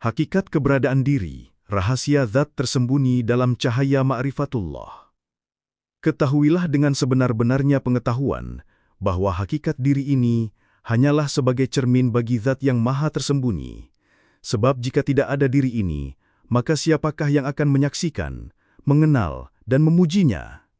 Hakikat keberadaan diri, rahasia zat tersembunyi dalam cahaya ma'rifatullah. Ketahuilah dengan sebenar-benarnya pengetahuan bahwa hakikat diri ini hanyalah sebagai cermin bagi zat yang maha tersembunyi. Sebab jika tidak ada diri ini, maka siapakah yang akan menyaksikan, mengenal, dan memujinya?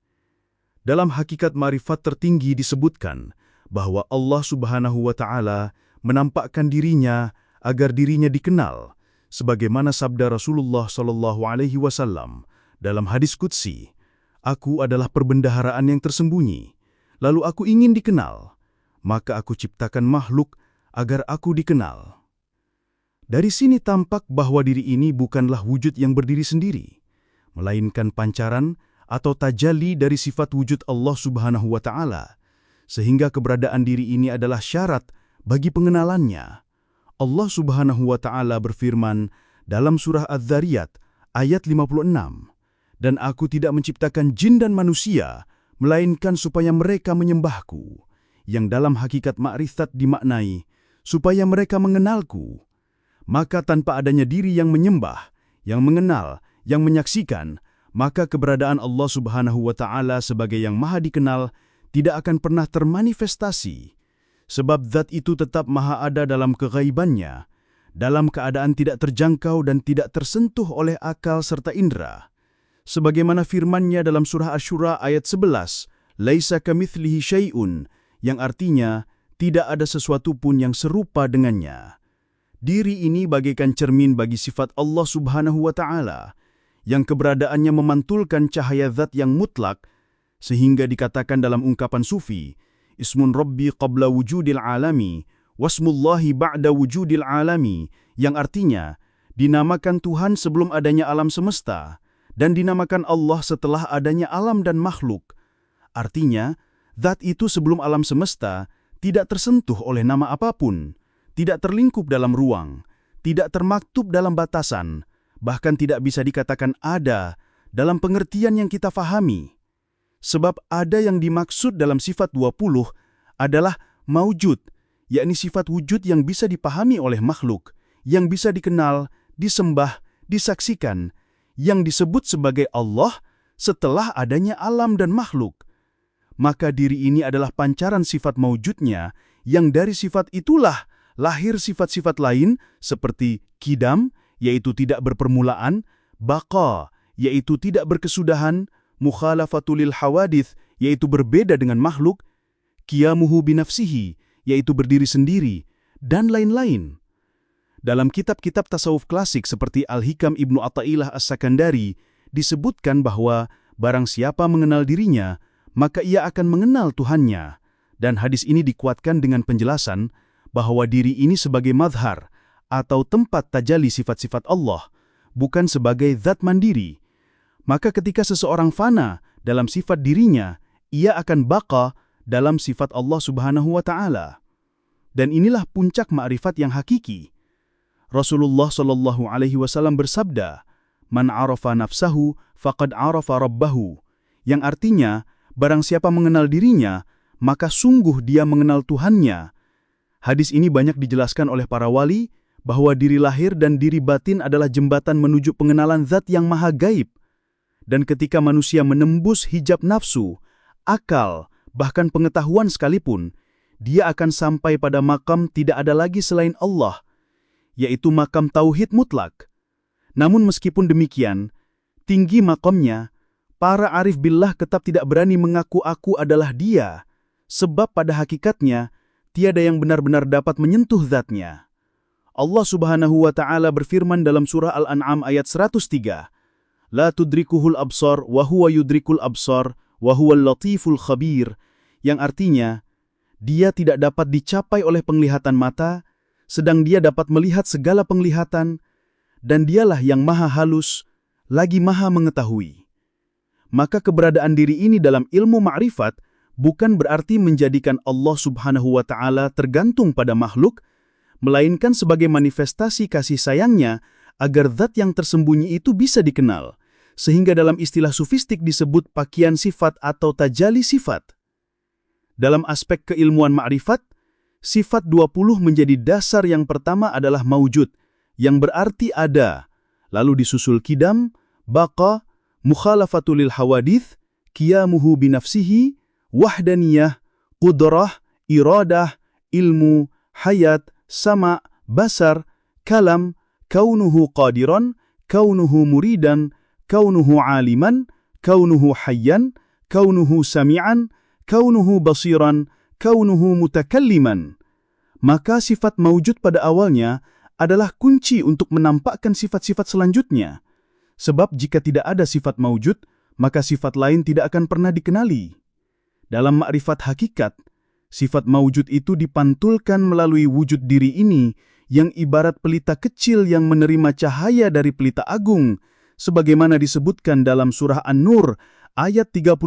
Dalam hakikat ma'rifat tertinggi disebutkan bahwa Allah Subhanahu wa Ta'ala menampakkan dirinya agar dirinya dikenal, sebagaimana sabda Rasulullah SAW dalam hadis qudsi, "Aku adalah perbendaharaan yang tersembunyi, lalu aku ingin dikenal, maka aku ciptakan makhluk agar aku dikenal." Dari sini tampak bahwa diri ini bukanlah wujud yang berdiri sendiri, melainkan pancaran atau tajalli dari sifat wujud Allah Subhanahu wa Ta'ala, sehingga keberadaan diri ini adalah syarat bagi pengenalannya. Allah Subhanahu wa Ta'ala berfirman dalam surah Az-Zariyat ayat 56, "Dan aku tidak menciptakan jin dan manusia, melainkan supaya mereka menyembahku," yang dalam hakikat ma'rifat dimaknai, supaya mereka mengenalku. Maka tanpa adanya diri yang menyembah, yang mengenal, yang menyaksikan, maka keberadaan Allah Subhanahu wa Ta'ala sebagai yang maha dikenal tidak akan pernah termanifestasi. Sebab zat itu tetap maha ada dalam keghaibannya, dalam keadaan tidak terjangkau dan tidak tersentuh oleh akal serta indera. Sebagaimana firman-Nya dalam surah Asy-Syura ayat 11, "Laisa kamitslihi syai'un," yang artinya tidak ada sesuatu pun yang serupa dengannya. Diri ini bagaikan cermin bagi sifat Allah Subhanahu wa Ta'ala, yang keberadaannya memantulkan cahaya zat yang mutlak, sehingga dikatakan dalam ungkapan sufi, "Ismun Rabbi qabla wujudil alami, wasmullahi ba'da wujudil alami," yang artinya, dinamakan Tuhan sebelum adanya alam semesta, dan dinamakan Allah setelah adanya alam dan makhluk. Artinya, zat itu sebelum alam semesta tidak tersentuh oleh nama apapun, tidak terlingkup dalam ruang, tidak termaktub dalam batasan, bahkan tidak bisa dikatakan ada dalam pengertian yang kita fahami. Sebab ada yang dimaksud dalam sifat 20 adalah maujud, yakni sifat wujud yang bisa dipahami oleh makhluk, yang bisa dikenal, disembah, disaksikan, yang disebut sebagai Allah setelah adanya alam dan makhluk. Maka diri ini adalah pancaran sifat maujudnya, yang dari sifat itulah lahir sifat-sifat lain seperti qidam, yaitu tidak berpermulaan, baqa, yaitu tidak berkesudahan, mukhalafatulil hawadith, yaitu berbeda dengan makhluk, qiyamuhu binafsihi, yaitu berdiri sendiri, dan lain-lain. Dalam kitab-kitab tasawuf klasik seperti Al-Hikam Ibnu Athaillah As-Sakandari, disebutkan bahwa barang siapa mengenal dirinya, maka ia akan mengenal Tuhannya. Dan hadis ini dikuatkan dengan penjelasan bahwa diri ini sebagai mazhar atau tempat tajalli sifat-sifat Allah, bukan sebagai zat mandiri. Maka ketika seseorang fana dalam sifat dirinya, ia akan baqa dalam sifat Allah Subhanahu wa Ta'ala. Dan inilah puncak ma'rifat yang hakiki. Rasulullah SAW bersabda, "Man arafa nafsahu faqad arafa rabbahu," yang artinya, barang siapa mengenal dirinya, maka sungguh dia mengenal Tuhannya. Hadis ini banyak dijelaskan oleh para wali bahwa diri lahir dan diri batin adalah jembatan menuju pengenalan zat yang maha gaib. Dan ketika manusia menembus hijab nafsu, akal, bahkan pengetahuan sekalipun, dia akan sampai pada makam tidak ada lagi selain Allah, yaitu makam tauhid mutlak. Namun meskipun demikian, tinggi makamnya, para arif billah tetap tidak berani mengaku aku adalah dia, sebab pada hakikatnya, tiada yang benar-benar dapat menyentuh zatnya. Allah Subhanahu wa Ta'ala berfirman dalam surah Al-An'am ayat 103, "La tudrikuhul absar wa huwa yudrikul absar wa huwal latiful khabir," yang artinya, dia tidak dapat dicapai oleh penglihatan mata, sedang dia dapat melihat segala penglihatan, dan dialah yang maha halus, lagi maha mengetahui. Maka keberadaan diri ini dalam ilmu ma'rifat bukan berarti menjadikan Allah Subhanahu wa Ta'ala tergantung pada makhluk, melainkan sebagai manifestasi kasih sayangnya agar zat yang tersembunyi itu bisa dikenal, sehingga dalam istilah sufistik disebut pakaian sifat atau tajalli sifat. Dalam aspek keilmuan ma'rifat, sifat 20 menjadi dasar yang pertama adalah maujud, yang berarti ada. Lalu disusul qidam, baqa, mukhalafatul lil hawadith, qiyamuhu binafsihi, wahdaniyah, qudrah, iradah, ilmu, hayat, sama', basar, kalam, kaunuhu qadiran, kaunuhu muridan, kaunuhu aliman, kaunuhu hayyan, kaunuhu sami'an, kaunuhu basiran, kaunuhu mutakalliman. Maka sifat maujud pada awalnya adalah kunci untuk menampakkan sifat-sifat selanjutnya. Sebab jika tidak ada sifat maujud, maka sifat lain tidak akan pernah dikenali. Dalam ma'rifat hakikat, sifat maujud itu dipantulkan melalui wujud diri ini yang ibarat pelita kecil yang menerima cahaya dari pelita agung, sebagaimana disebutkan dalam surah An-Nur ayat 35.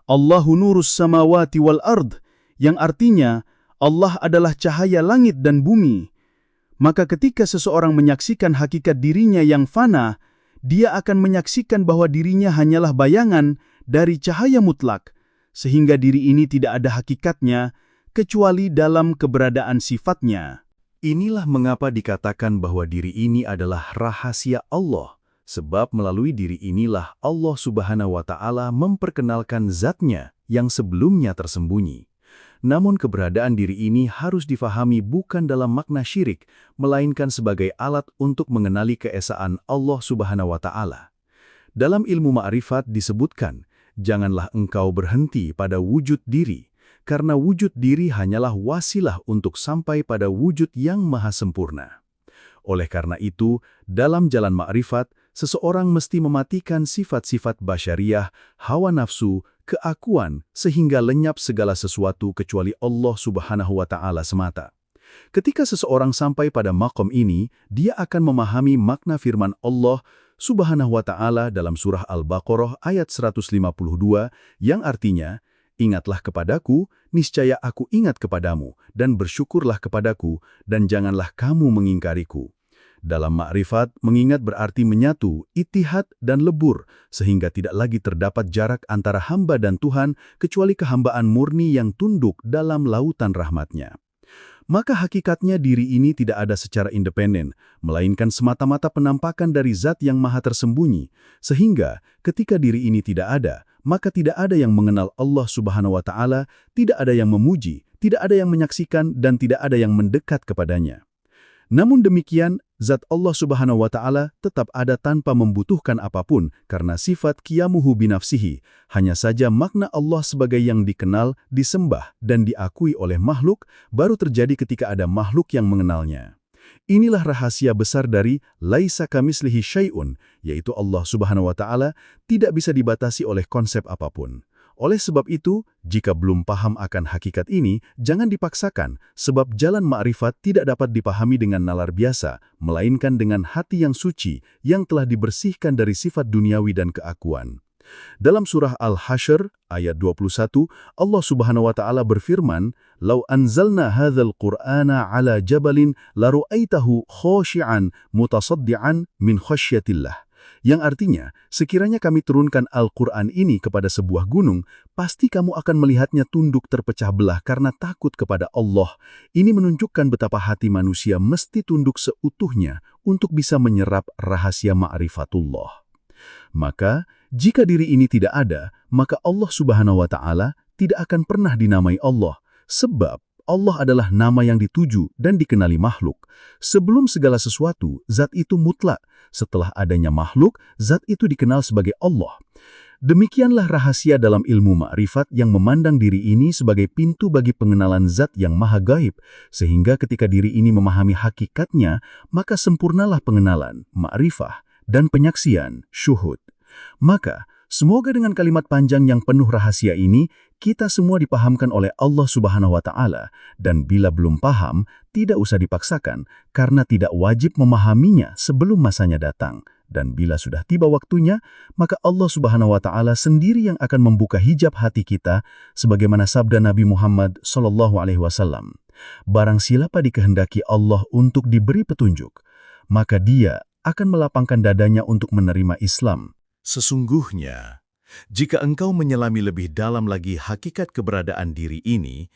Allahu nurus samawati wal ard, yang artinya Allah adalah cahaya langit dan bumi. Maka ketika seseorang menyaksikan hakikat dirinya yang fana, dia akan menyaksikan bahwa dirinya hanyalah bayangan dari cahaya mutlak, sehingga diri ini tidak ada hakikatnya, kecuali dalam keberadaan sifatnya. Inilah mengapa dikatakan bahwa diri ini adalah rahasia Allah, sebab melalui diri inilah Allah Subhanahu wa Ta'ala memperkenalkan zatnya yang sebelumnya tersembunyi. Namun keberadaan diri ini harus difahami bukan dalam makna syirik, melainkan sebagai alat untuk mengenali keesaan Allah Subhanahu wa Ta'ala. Dalam ilmu ma'rifat disebutkan, janganlah engkau berhenti pada wujud diri, karena wujud diri hanyalah wasilah untuk sampai pada wujud yang maha sempurna. Oleh karena itu, dalam jalan ma'rifat, seseorang mesti mematikan sifat-sifat basyariah, hawa nafsu, keakuan, sehingga lenyap segala sesuatu kecuali Allah Subhanahu wa Ta'ala semata. Ketika seseorang sampai pada maqam ini, dia akan memahami makna firman Allah Subhanahu wa Ta'ala dalam surah Al-Baqarah ayat 152, yang artinya, ingatlah kepadaku, niscaya aku ingat kepadamu, dan bersyukurlah kepadaku, dan janganlah kamu mengingkariku. Dalam ma'rifat, mengingat berarti menyatu, itihad, dan lebur, sehingga tidak lagi terdapat jarak antara hamba dan Tuhan, kecuali kehambaan murni yang tunduk dalam lautan rahmatnya. Maka hakikatnya diri ini tidak ada secara independen, melainkan semata-mata penampakan dari zat yang maha tersembunyi, sehingga ketika diri ini tidak ada, maka tidak ada yang mengenal Allah Subhanahu wa Ta'ala, tidak ada yang memuji, tidak ada yang menyaksikan, dan tidak ada yang mendekat kepadanya. Namun demikian, zat Allah Subhanahu wa Ta'ala tetap ada tanpa membutuhkan apapun karena sifat qiyamuhu binafsihi, hanya saja makna Allah sebagai yang dikenal, disembah, dan diakui oleh makhluk baru terjadi ketika ada makhluk yang mengenalnya. Inilah rahasia besar dari laisa kamislihi syai'un, yaitu Allah Subhanahu wa Ta'ala tidak bisa dibatasi oleh konsep apapun. Oleh sebab itu, jika belum paham akan hakikat ini, jangan dipaksakan, sebab jalan ma'rifat tidak dapat dipahami dengan nalar biasa, melainkan dengan hati yang suci, yang telah dibersihkan dari sifat duniawi dan keakuan. Dalam surah Al-Hasyr, ayat 21, Allah Subhanahu wa Ta'ala berfirman, "Lau anzalna hadzal Qur'ana 'ala jabalin la ra'aitahu khashi'an mutasaddian min khasyatillah." Yang artinya, sekiranya kami turunkan Al-Quran ini kepada sebuah gunung, pasti kamu akan melihatnya tunduk terpecah belah karena takut kepada Allah. Ini menunjukkan betapa hati manusia mesti tunduk seutuhnya untuk bisa menyerap rahasia ma'rifatullah. Maka, jika diri ini tidak ada, maka Allah Subhanahu wa Ta'ala tidak akan pernah dinamai Allah, sebab Allah adalah nama yang dituju dan dikenali makhluk. Sebelum segala sesuatu, zat itu mutlak. Setelah adanya makhluk, zat itu dikenal sebagai Allah. Demikianlah rahasia dalam ilmu ma'rifat yang memandang diri ini sebagai pintu bagi pengenalan zat yang maha gaib, sehingga ketika diri ini memahami hakikatnya, maka sempurnalah pengenalan, ma'rifah, dan penyaksian, syuhud. Maka, semoga dengan kalimat panjang yang penuh rahasia ini, kita semua dipahamkan oleh Allah Subhanahu wa Ta'ala, dan bila belum paham, tidak usah dipaksakan, karena tidak wajib memahaminya sebelum masanya datang. Dan bila sudah tiba waktunya, maka Allah Subhanahu wa Ta'ala sendiri yang akan membuka hijab hati kita, sebagaimana sabda Nabi Muhammad SAW. Barang siapa dikehendaki Allah untuk diberi petunjuk, maka dia akan melapangkan dadanya untuk menerima Islam. Sesungguhnya, Jika engkau menyelami lebih dalam lagi hakikat keberadaan diri ini,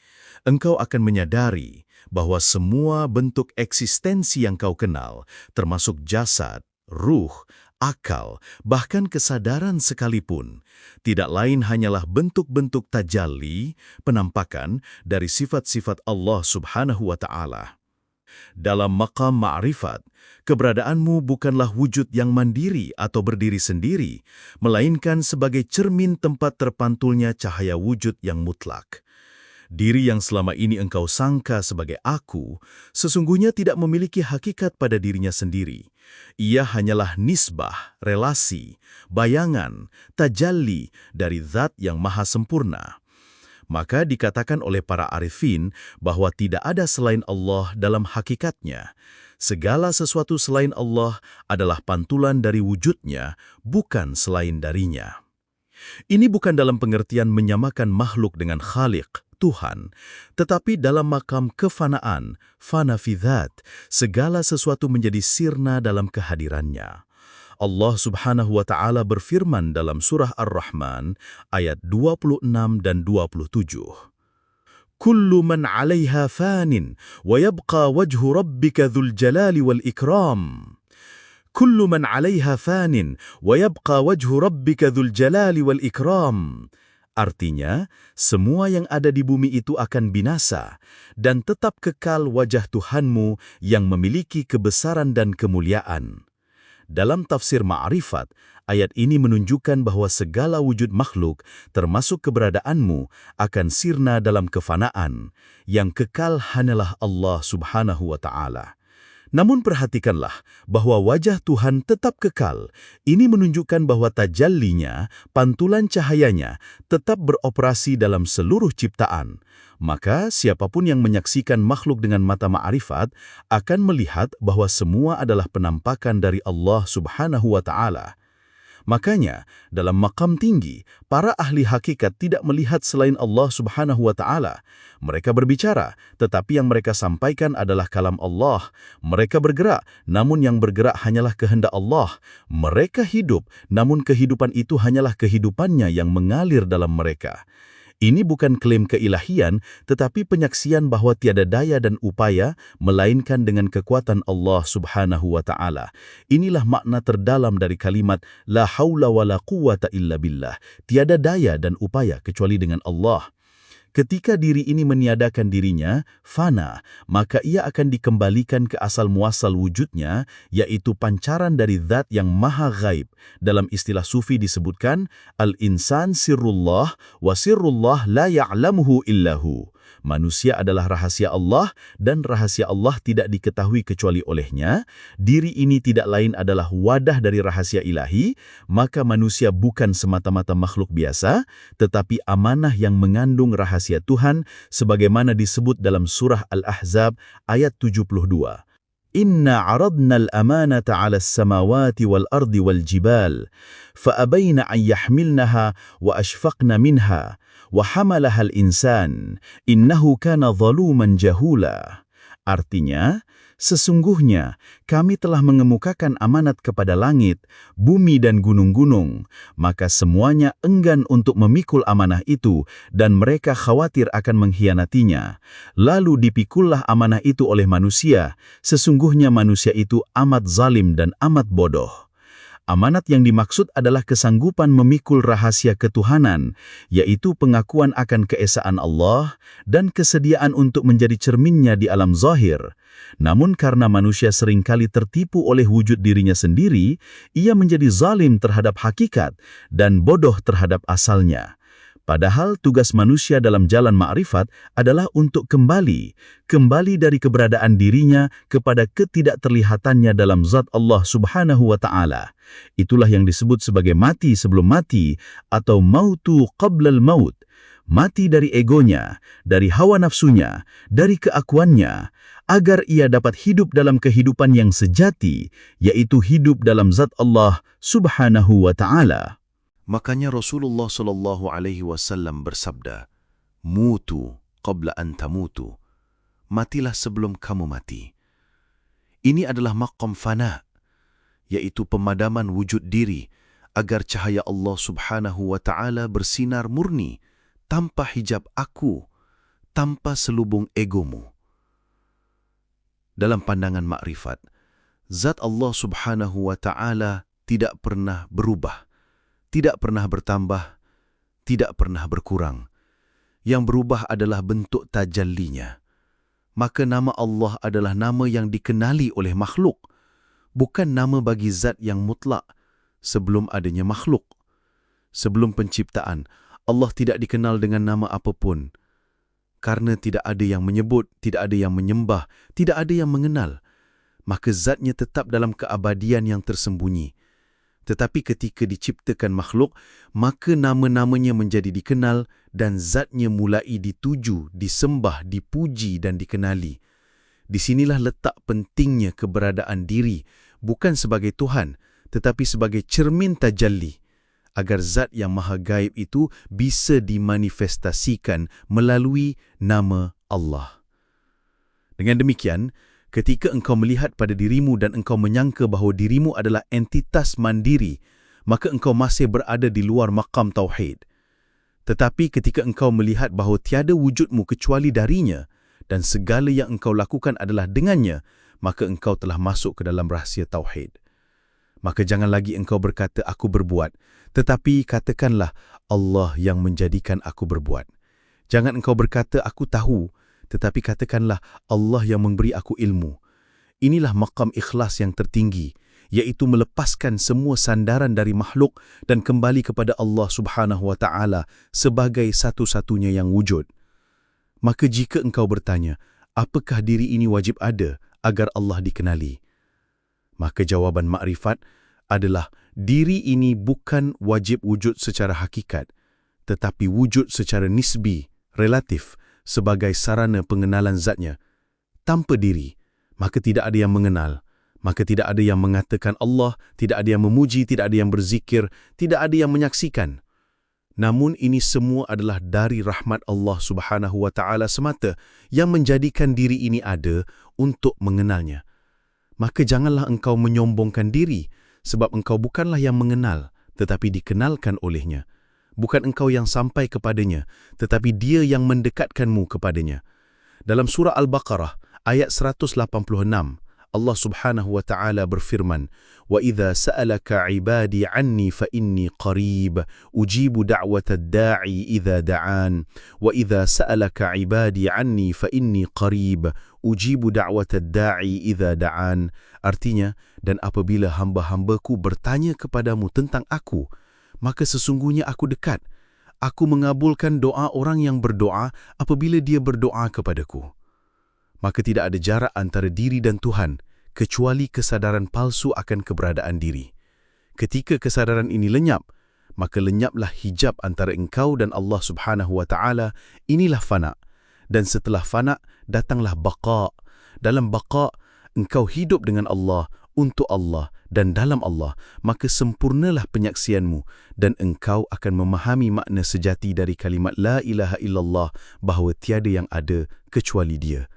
engkau akan menyadari bahwa semua bentuk eksistensi yang kau kenal, termasuk jasad, ruh, akal, bahkan kesadaran sekalipun, tidak lain hanyalah bentuk-bentuk tajalli, penampakan dari sifat-sifat Allah Subhanahu wa Ta'ala. Dalam maqam ma'rifat, keberadaanmu bukanlah wujud yang mandiri atau berdiri sendiri, melainkan sebagai cermin tempat terpantulnya cahaya wujud yang mutlak. Diri yang selama ini engkau sangka sebagai aku, sesungguhnya tidak memiliki hakikat pada dirinya sendiri. Ia hanyalah nisbah, relasi, bayangan, tajalli dari zat yang maha sempurna. Maka dikatakan oleh para arifin bahwa tidak ada selain Allah dalam hakikatnya. Segala sesuatu selain Allah adalah pantulan dari wujudnya, bukan selain darinya. Ini bukan dalam pengertian menyamakan makhluk dengan Khaliq, Tuhan, tetapi dalam makam kefanaan, fana fi dzat, segala sesuatu menjadi sirna dalam kehadirannya. Allah Subhanahu wa Ta'ala berfirman dalam surah Ar-Rahman ayat 26 dan 27. Kullu man 'alaiha fanin wa yabqa wajhu rabbika dzul jalali wal ikram. Kullu man 'alaiha fanin wa yabqa wajhu rabbika dzul jalali wal ikram. Artinya, semua yang ada di bumi itu akan binasa dan tetap kekal wajah Tuhanmu yang memiliki kebesaran dan kemuliaan. Dalam tafsir Ma'rifat, ayat ini menunjukkan bahwa segala wujud makhluk, termasuk keberadaanmu, akan sirna dalam kefanaan, yang kekal hanyalah Allah Subhanahu wa Ta'ala. Namun perhatikanlah bahwa wajah Tuhan tetap kekal. Ini menunjukkan bahwa tajallinya, pantulan cahayanya, tetap beroperasi dalam seluruh ciptaan. Maka siapapun yang menyaksikan makhluk dengan mata ma'rifat akan melihat bahwa semua adalah penampakan dari Allah Subhanahu wa Ta'ala. Makanya, dalam maqam tinggi, para ahli hakikat tidak melihat selain Allah Subhanahu wa Ta'ala. Mereka berbicara, tetapi yang mereka sampaikan adalah kalam Allah. Mereka bergerak, namun yang bergerak hanyalah kehendak Allah. Mereka hidup, namun kehidupan itu hanyalah kehidupannya yang mengalir dalam mereka. Ini bukan klaim keilahian, tetapi penyaksian bahwa tiada daya dan upaya, melainkan dengan kekuatan Allah Subhanahu wa Ta'ala. Inilah makna terdalam dari kalimat La haula wa la quwwata illa billah. Tiada daya dan upaya kecuali dengan Allah. Ketika diri ini meniadakan dirinya, fana, maka ia akan dikembalikan ke asal muasal wujudnya, yaitu pancaran dari zat yang maha ghaib. Dalam istilah sufi disebutkan, Al-insan sirrullah wa sirrullah la ya'lamuhu illahu. Manusia adalah rahasia Allah dan rahasia Allah tidak diketahui kecuali olehnya. Diri ini tidak lain adalah wadah dari rahasia ilahi, maka manusia bukan semata-mata makhluk biasa, tetapi amanah yang mengandung rahasia Tuhan, sebagaimana disebut dalam surah Al-Ahzab ayat 72. Inna 'aradna al-amanata 'ala as-samawati wal-ardi wal-jibal, fa'abayna an yahmilnaha wa ashfaqna minha. وَحَمَلَهَا الْإِنسَانِ إِنَّهُ كَانَ ظَلُومًا جَهُولًا. Artinya, sesungguhnya kami telah mengemukakan amanat kepada langit, bumi dan gunung-gunung, maka semuanya enggan untuk memikul amanah itu dan mereka khawatir akan mengkhianatinya. Lalu dipikullah amanah itu oleh manusia, sesungguhnya manusia itu amat zalim dan amat bodoh. Amanat yang dimaksud adalah kesanggupan memikul rahasia ketuhanan, yaitu pengakuan akan keesaan Allah dan kesediaan untuk menjadi cerminnya di alam zahir. Namun karena manusia seringkali tertipu oleh wujud dirinya sendiri, ia menjadi zalim terhadap hakikat dan bodoh terhadap asalnya. Padahal tugas manusia dalam jalan ma'rifat adalah untuk kembali dari keberadaan dirinya kepada ketidakterlihatannya dalam zat Allah Subhanahu wa Ta'ala. Itulah yang disebut sebagai mati sebelum mati atau mautu qablal maut. Mati dari egonya, dari hawa nafsunya, dari keakuannya, agar ia dapat hidup dalam kehidupan yang sejati, yaitu hidup dalam zat Allah Subhanahu wa Ta'ala. Makanya Rasulullah SAW bersabda, Mutu qabla an tamutu. Matilah sebelum kamu mati. Ini adalah maqam fana, yaitu pemadaman wujud diri agar cahaya Allah Subhanahu wa Ta'ala bersinar murni, tanpa hijab aku, tanpa selubung egomu. Dalam pandangan makrifat, zat Allah Subhanahu wa Ta'ala tidak pernah berubah, tidak pernah bertambah, tidak pernah berkurang. Yang berubah adalah bentuk tajallinya. Maka nama Allah adalah nama yang dikenali oleh makhluk, bukan nama bagi zat yang mutlak sebelum adanya makhluk. Sebelum penciptaan, Allah tidak dikenal dengan nama apapun. Karena tidak ada yang menyebut, tidak ada yang menyembah, tidak ada yang mengenal, maka zatnya tetap dalam keabadian yang tersembunyi. Tetapi ketika diciptakan makhluk, maka nama-namanya menjadi dikenal dan zatnya mulai dituju, disembah, dipuji dan dikenali. Di sinilah letak pentingnya keberadaan diri, bukan sebagai Tuhan, tetapi sebagai cermin tajalli, agar zat yang maha gaib itu bisa dimanifestasikan melalui nama Allah. Dengan demikian, ketika engkau melihat pada dirimu dan engkau menyangka bahawa dirimu adalah entitas mandiri, maka engkau masih berada di luar maqam tauhid. Tetapi ketika engkau melihat bahawa tiada wujudmu kecuali darinya dan segala yang engkau lakukan adalah dengannya, maka engkau telah masuk ke dalam rahsia tauhid. Maka jangan lagi engkau berkata, aku berbuat, tetapi katakanlah, Allah yang menjadikan aku berbuat. Jangan engkau berkata, aku tahu, tetapi katakanlah, Allah yang memberi aku ilmu. Inilah maqam ikhlas yang tertinggi, iaitu melepaskan semua sandaran dari makhluk dan kembali kepada Allah Subhanahu wa Ta'ala sebagai satu-satunya yang wujud. Maka jika engkau bertanya, apakah diri ini wajib ada agar Allah dikenali? Maka jawaban makrifat adalah diri ini bukan wajib wujud secara hakikat, tetapi wujud secara nisbi, relatif, sebagai sarana pengenalan zatnya. Tanpa diri, maka tidak ada yang mengenal, maka tidak ada yang mengatakan Allah, tidak ada yang memuji, tidak ada yang berzikir, tidak ada yang menyaksikan. Namun ini semua adalah dari rahmat Allah Subhanahu wa Ta'ala semata yang menjadikan diri ini ada untuk mengenalnya. Maka janganlah engkau menyombongkan diri, sebab engkau bukanlah yang mengenal, tetapi dikenalkan olehnya. Bukan engkau yang sampai kepadanya, tetapi dia yang mendekatkanmu kepadanya. Dalam surah Al-Baqarah, ayat 186, Allah Subhanahu wa Ta'ala berfirman, وَإِذَا سَأَلَكَ عِبَادِي عَنِّي فَإِنِّي قَرِيبٌ أُجِيبُ دَعْوَةَ الدَّاعِي إِذَا دَعَانِ وَإِذَا سَأَلَكَ عِبَادِي عَنِّي فَإِنِّي قَرِيبٌ أُجِيبُ دَعْوَةَ الدَّاعِي إِذَا دَعَانِ. Artinya, dan apabila hamba-hambaku bertanya kepadamu tentang aku, maka sesungguhnya aku dekat. Aku mengabulkan doa orang yang berdoa apabila dia berdoa kepadaku. Maka tidak ada jarak antara diri dan Tuhan, kecuali kesadaran palsu akan keberadaan diri. Ketika kesadaran ini lenyap, maka lenyaplah hijab antara engkau dan Allah Subhanahu wa Ta'ala. Inilah fana. Dan setelah fana, datanglah baqa. Dalam baqa, engkau hidup dengan Allah, untuk Allah dan dalam Allah, maka sempurnalah penyaksianmu dan engkau akan memahami makna sejati dari kalimat La ilaha illallah, bahawa tiada yang ada kecuali Dia.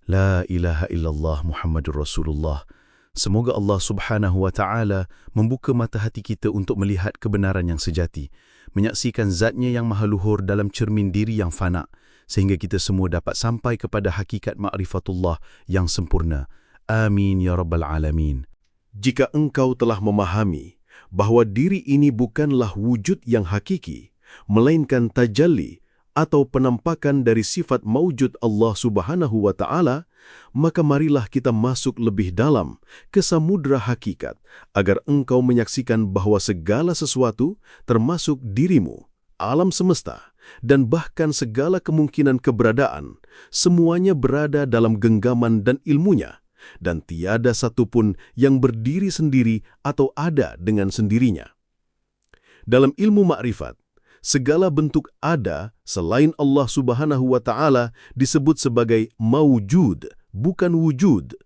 La ilaha illallah Muhammadur Rasulullah. Semoga Allah Subhanahu wa Ta'ala membuka mata hati kita untuk melihat kebenaran yang sejati, menyaksikan zatnya yang maha luhur dalam cermin diri yang fana, sehingga kita semua dapat sampai kepada hakikat ma'rifatullah yang sempurna. Amin ya Rabbal Alamin. Jika engkau telah memahami bahawa diri ini bukanlah wujud yang hakiki, melainkan tajalli atau penampakan dari sifat maujud Allah Subhanahu wa Ta'ala, maka marilah kita masuk lebih dalam ke samudra hakikat agar engkau menyaksikan bahawa segala sesuatu, termasuk dirimu, alam semesta, dan bahkan segala kemungkinan keberadaan, semuanya berada dalam genggaman dan ilmunya, dan tiada satupun yang berdiri sendiri atau ada dengan sendirinya. Dalam ilmu makrifat, segala bentuk ada selain Allah Subhanahu wa Ta'ala disebut sebagai maujud, bukan wujud.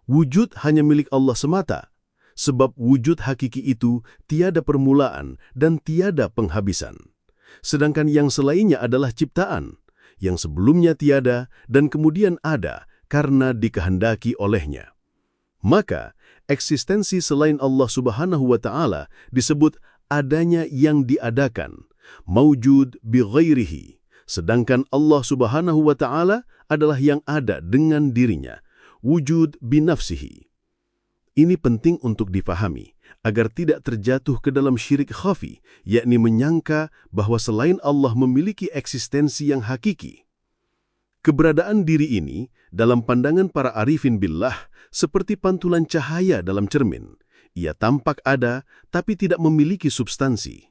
Wujud hanya milik Allah semata, sebab wujud hakiki itu tiada permulaan dan tiada penghabisan. Sedangkan yang selainnya adalah ciptaan, yang sebelumnya tiada dan kemudian ada karena dikehendaki olehnya. Maka, eksistensi selain Allah Subhanahu wa Ta'ala disebut adanya yang diadakan, maujud bi ghairihi, sedangkan Allah Subhanahu wa Ta'ala adalah yang ada dengan dirinya, wujud bi nafsihi. Ini penting untuk dipahami agar tidak terjatuh ke dalam syirik khafi, yakni menyangka bahwa selain Allah memiliki eksistensi yang hakiki. Keberadaan diri ini dalam pandangan para arifin billah seperti pantulan cahaya dalam cermin. Ia tampak ada tapi tidak memiliki substansi.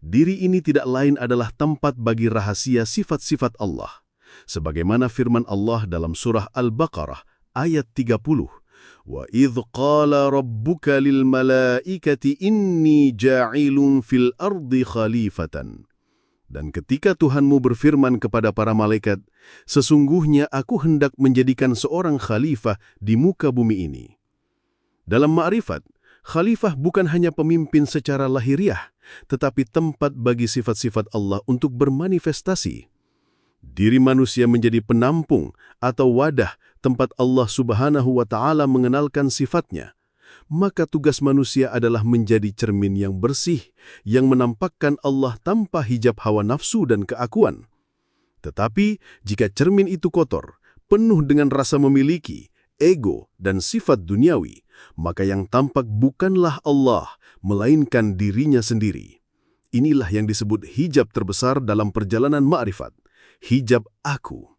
Diri ini tidak lain adalah tempat bagi rahasia sifat-sifat Allah. Sebagaimana firman Allah dalam surah Al-Baqarah ayat 30. Wa idh qala rabbuka lil malaikati inni ja'ilun fil ardi khalifatan. Dan ketika Tuhanmu berfirman kepada para malaikat, sesungguhnya aku hendak menjadikan seorang khalifah di muka bumi ini. Dalam ma'rifat, khalifah bukan hanya pemimpin secara lahiriah, tetapi tempat bagi sifat-sifat Allah untuk bermanifestasi. Diri manusia menjadi penampung atau wadah tempat Allah Subhanahu wa Ta'ala mengenalkan sifatnya. Maka tugas manusia adalah menjadi cermin yang bersih, yang menampakkan Allah tanpa hijab hawa nafsu dan keakuan. Tetapi jika cermin itu kotor, penuh dengan rasa memiliki, ego, dan sifat duniawi, maka yang tampak bukanlah Allah, melainkan dirinya sendiri. Inilah yang disebut hijab terbesar dalam perjalanan ma'rifat, hijab aku.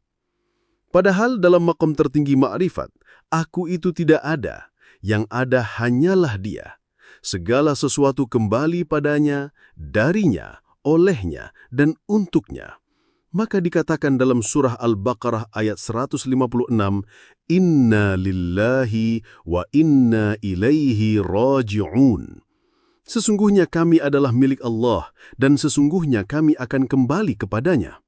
Padahal dalam maqam tertinggi ma'rifat, aku itu tidak ada. Yang ada hanyalah Dia. Segala sesuatu kembali padanya, darinya, olehnya, dan untuknya. Maka dikatakan dalam surah Al-Baqarah ayat 156, Inna lillahi wa inna ilaihi raji'un. Sesungguhnya kami adalah milik Allah, dan sesungguhnya kami akan kembali kepadanya.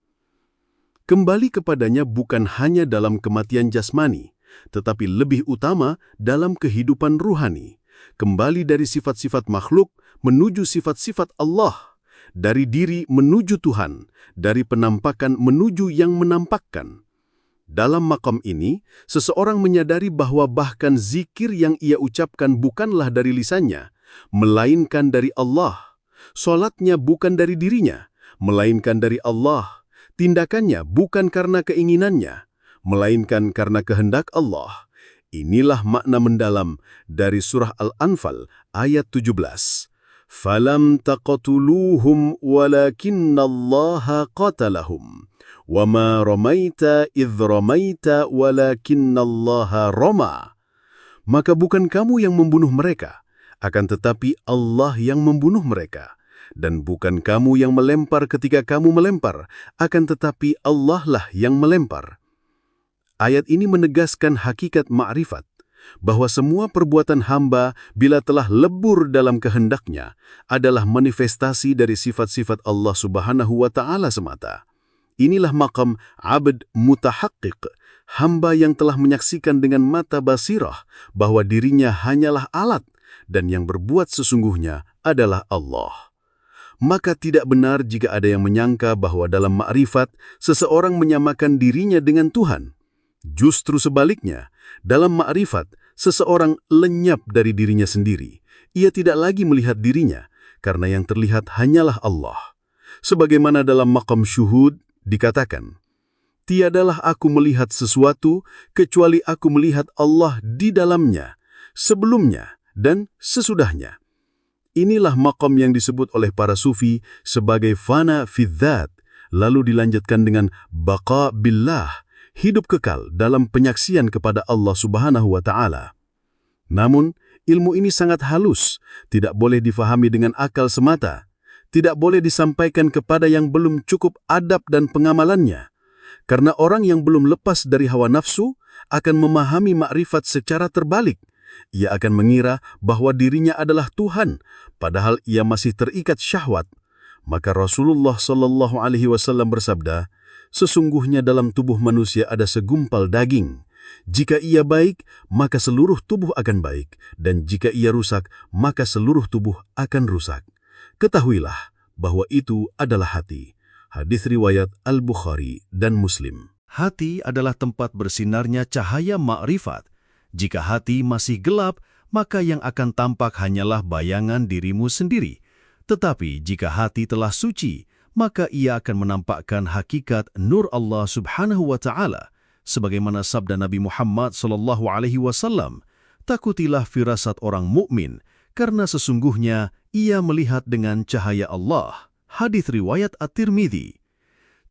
Kembali kepadanya bukan hanya dalam kematian jasmani, tetapi lebih utama dalam kehidupan ruhani. Kembali dari sifat-sifat makhluk menuju sifat-sifat Allah, dari diri menuju Tuhan, dari penampakan menuju yang menampakkan. Dalam maqam ini, seseorang menyadari bahwa bahkan zikir yang ia ucapkan bukanlah dari lisannya, melainkan dari Allah. Solatnya bukan dari dirinya, melainkan dari Allah. Tindakannya bukan karena keinginannya, melainkan karena kehendak Allah. Inilah makna mendalam dari surah Al-Anfal ayat 17. Falam taqtuluhum walakinnallaha qatalahum wama ramaita idh ramaita walakinnallaha rama. Maka bukan kamu yang membunuh mereka, akan tetapi Allah yang membunuh mereka. Dan bukan kamu yang melempar ketika kamu melempar, akan tetapi Allah lah yang melempar. Ayat ini menegaskan hakikat ma'rifat, bahwa semua perbuatan hamba bila telah lebur dalam kehendaknya adalah manifestasi dari sifat-sifat Allah Subhanahu wa Ta'ala semata. Inilah maqam abd mutahaqqiq, hamba yang telah menyaksikan dengan mata basirah bahwa dirinya hanyalah alat dan yang berbuat sesungguhnya adalah Allah. Maka tidak benar jika ada yang menyangka bahwa dalam ma'rifat seseorang menyamakan dirinya dengan Tuhan. Justru sebaliknya, dalam ma'rifat, seseorang lenyap dari dirinya sendiri. Ia tidak lagi melihat dirinya, karena yang terlihat hanyalah Allah. Sebagaimana dalam maqam syuhud dikatakan, tiadalah aku melihat sesuatu, kecuali aku melihat Allah di dalamnya, sebelumnya dan sesudahnya. Inilah maqam yang disebut oleh para sufi sebagai fana fi dzat, lalu dilanjutkan dengan baqa billah, hidup kekal dalam penyaksian kepada Allah Subhanahu wa Ta'ala. Namun, ilmu ini sangat halus, tidak boleh difahami dengan akal semata, tidak boleh disampaikan kepada yang belum cukup adab dan pengamalannya, karena orang yang belum lepas dari hawa nafsu akan memahami ma'rifat secara terbalik. Ia akan mengira bahwa dirinya adalah Tuhan, padahal ia masih terikat syahwat. Maka Rasulullah SAW bersabda, sesungguhnya dalam tubuh manusia ada segumpal daging. Jika ia baik, maka seluruh tubuh akan baik. Dan jika ia rusak, maka seluruh tubuh akan rusak. Ketahuilah bahwa itu adalah hati. Hadis riwayat Al-Bukhari dan Muslim. Hati adalah tempat bersinarnya cahaya ma'rifat. Jika hati masih gelap, maka yang akan tampak hanyalah bayangan dirimu sendiri. Tetapi jika hati telah suci, maka ia akan menampakkan hakikat nur Allah Subhanahu wa Ta'ala. Sebagaimana sabda Nabi Muhammad SAW, "Takutilah firasat orang mukmin, karena sesungguhnya ia melihat dengan cahaya Allah." Hadits riwayat At-Tirmidzi.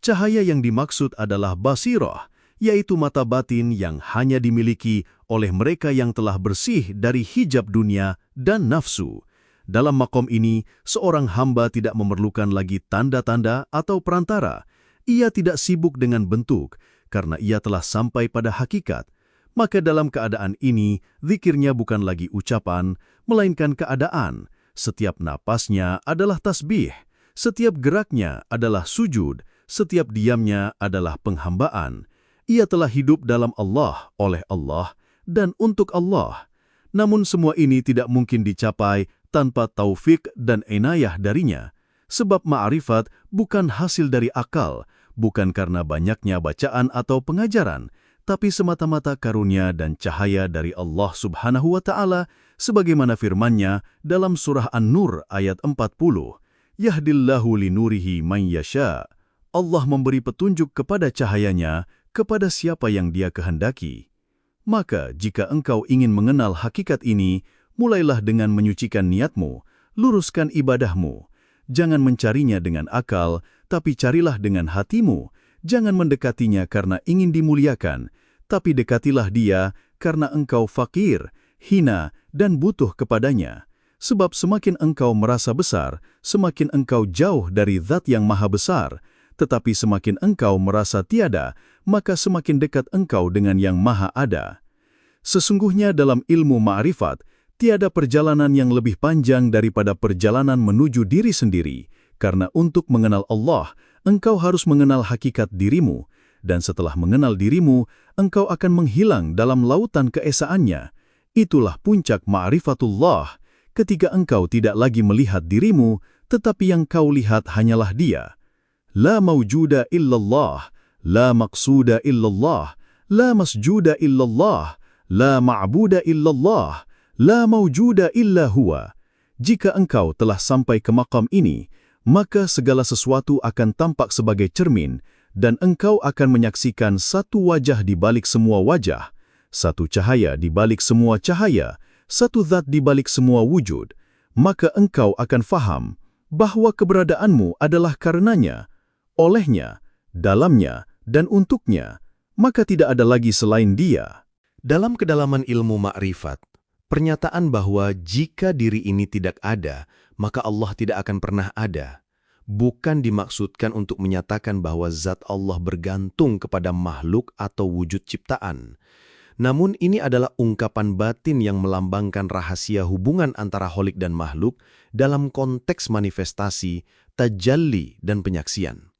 Cahaya yang dimaksud adalah basirah, yaitu mata batin yang hanya dimiliki oleh mereka yang telah bersih dari hijab dunia dan nafsu. Dalam makom ini, seorang hamba tidak memerlukan lagi tanda-tanda atau perantara. Ia tidak sibuk dengan bentuk, karena ia telah sampai pada hakikat. Maka dalam keadaan ini, zikirnya bukan lagi ucapan, melainkan keadaan. Setiap napasnya adalah tasbih, setiap geraknya adalah sujud, setiap diamnya adalah penghambaan. Ia telah hidup dalam Allah, oleh Allah, dan untuk Allah. Namun semua ini tidak mungkin dicapai tanpa taufik dan inayah darinya. Sebab ma'rifat bukan hasil dari akal, bukan karena banyaknya bacaan atau pengajaran, tapi semata-mata karunia dan cahaya dari Allah Subhanahu wa Ta'ala, sebagaimana firman-Nya dalam surah An-Nur ayat 40, "Yahdillahu linurihi man yasha." Allah memberi petunjuk kepada cahayanya kepada siapa yang Dia kehendaki. Maka jika engkau ingin mengenal hakikat ini, mulailah dengan menyucikan niatmu, luruskan ibadahmu. Jangan mencarinya dengan akal, tapi carilah dengan hatimu. Jangan mendekatinya karena ingin dimuliakan, tapi dekatilah Dia karena engkau fakir, hina, dan butuh kepadanya. Sebab semakin engkau merasa besar, semakin engkau jauh dari Zat yang Maha Besar. Tetapi semakin engkau merasa tiada, maka semakin dekat engkau dengan yang Maha Ada. Sesungguhnya dalam ilmu ma'rifat, tiada perjalanan yang lebih panjang daripada perjalanan menuju diri sendiri, karena untuk mengenal Allah, engkau harus mengenal hakikat dirimu, dan setelah mengenal dirimu, engkau akan menghilang dalam lautan keesaannya. Itulah puncak ma'rifatullah, ketika engkau tidak lagi melihat dirimu, tetapi yang kau lihat hanyalah Dia. La mawjuda illallah, la maqsuda illallah, la masjuda illallah, la ma'buda illallah, la mawjuda illa huwa. Jika engkau telah sampai ke maqam ini, maka segala sesuatu akan tampak sebagai cermin, dan engkau akan menyaksikan satu wajah di balik semua wajah, satu cahaya di balik semua cahaya, satu zat di balik semua wujud. Maka engkau akan faham bahwa keberadaanmu adalah karenanya, olehnya, dalamnya, dan untuknya, maka tidak ada lagi selain Dia. Dalam kedalaman ilmu ma'rifat, pernyataan bahwa jika diri ini tidak ada, maka Allah tidak akan pernah ada, bukan dimaksudkan untuk menyatakan bahwa zat Allah bergantung kepada makhluk atau wujud ciptaan. Namun ini adalah ungkapan batin yang melambangkan rahasia hubungan antara kholik dan makhluk dalam konteks manifestasi, tajalli, dan penyaksian.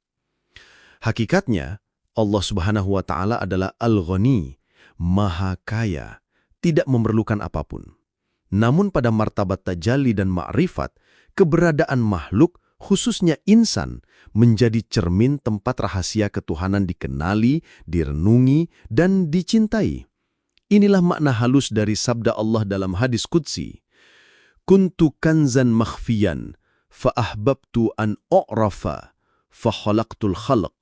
Hakikatnya, Allah Subhanahu wa Ta'ala adalah Al-Ghani, Maha Kaya, tidak memerlukan apapun. Namun pada martabat tajalli dan ma'rifat, keberadaan makhluk, khususnya insan, menjadi cermin tempat rahasia ketuhanan dikenali, direnungi, dan dicintai. Inilah makna halus dari sabda Allah dalam hadis qudsi. Kuntu kanzan makhfiyan, fa'ahbabtu an u'rafa, fakhalaqtul khalq.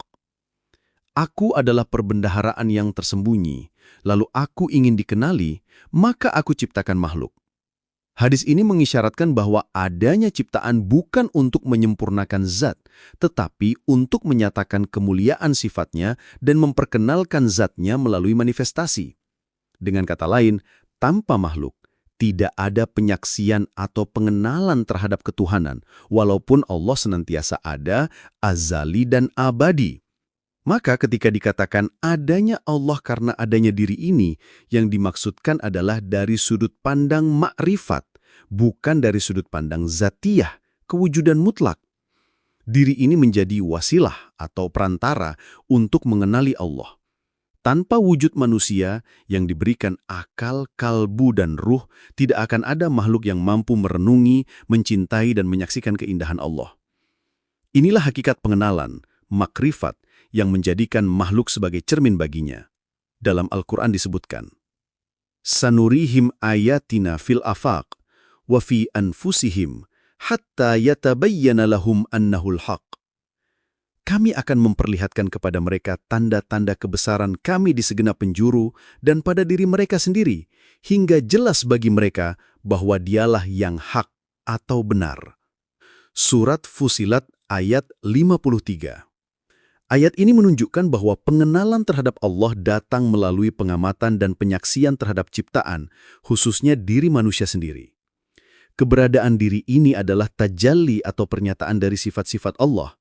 Aku adalah perbendaharaan yang tersembunyi, lalu aku ingin dikenali, maka aku ciptakan makhluk. Hadis ini mengisyaratkan bahwa adanya ciptaan bukan untuk menyempurnakan zat, tetapi untuk menyatakan kemuliaan sifatnya dan memperkenalkan zatnya melalui manifestasi. Dengan kata lain, tanpa makhluk, tidak ada penyaksian atau pengenalan terhadap ketuhanan, walaupun Allah senantiasa ada, azali dan abadi. Maka ketika dikatakan adanya Allah karena adanya diri ini, yang dimaksudkan adalah dari sudut pandang ma'rifat, bukan dari sudut pandang zatiyah, kewujudan mutlak. Diri ini menjadi wasilah atau perantara untuk mengenali Allah. Tanpa wujud manusia yang diberikan akal, kalbu, dan ruh, tidak akan ada makhluk yang mampu merenungi, mencintai, dan menyaksikan keindahan Allah. Inilah hakikat pengenalan, makrifat, yang menjadikan makhluk sebagai cermin baginya. Dalam Al-Quran disebutkan, Sanurihim ayatina fil afaq wa fi anfusihim hatta yatabayyana lahum annahul haq. Kami akan memperlihatkan kepada mereka tanda-tanda kebesaran kami di segenap penjuru dan pada diri mereka sendiri, hingga jelas bagi mereka bahwa dialah yang hak atau benar. Surat Fusilat ayat 53. Ayat ini menunjukkan bahwa pengenalan terhadap Allah datang melalui pengamatan dan penyaksian terhadap ciptaan, khususnya diri manusia sendiri. Keberadaan diri ini adalah tajalli atau pernyataan dari sifat-sifat Allah.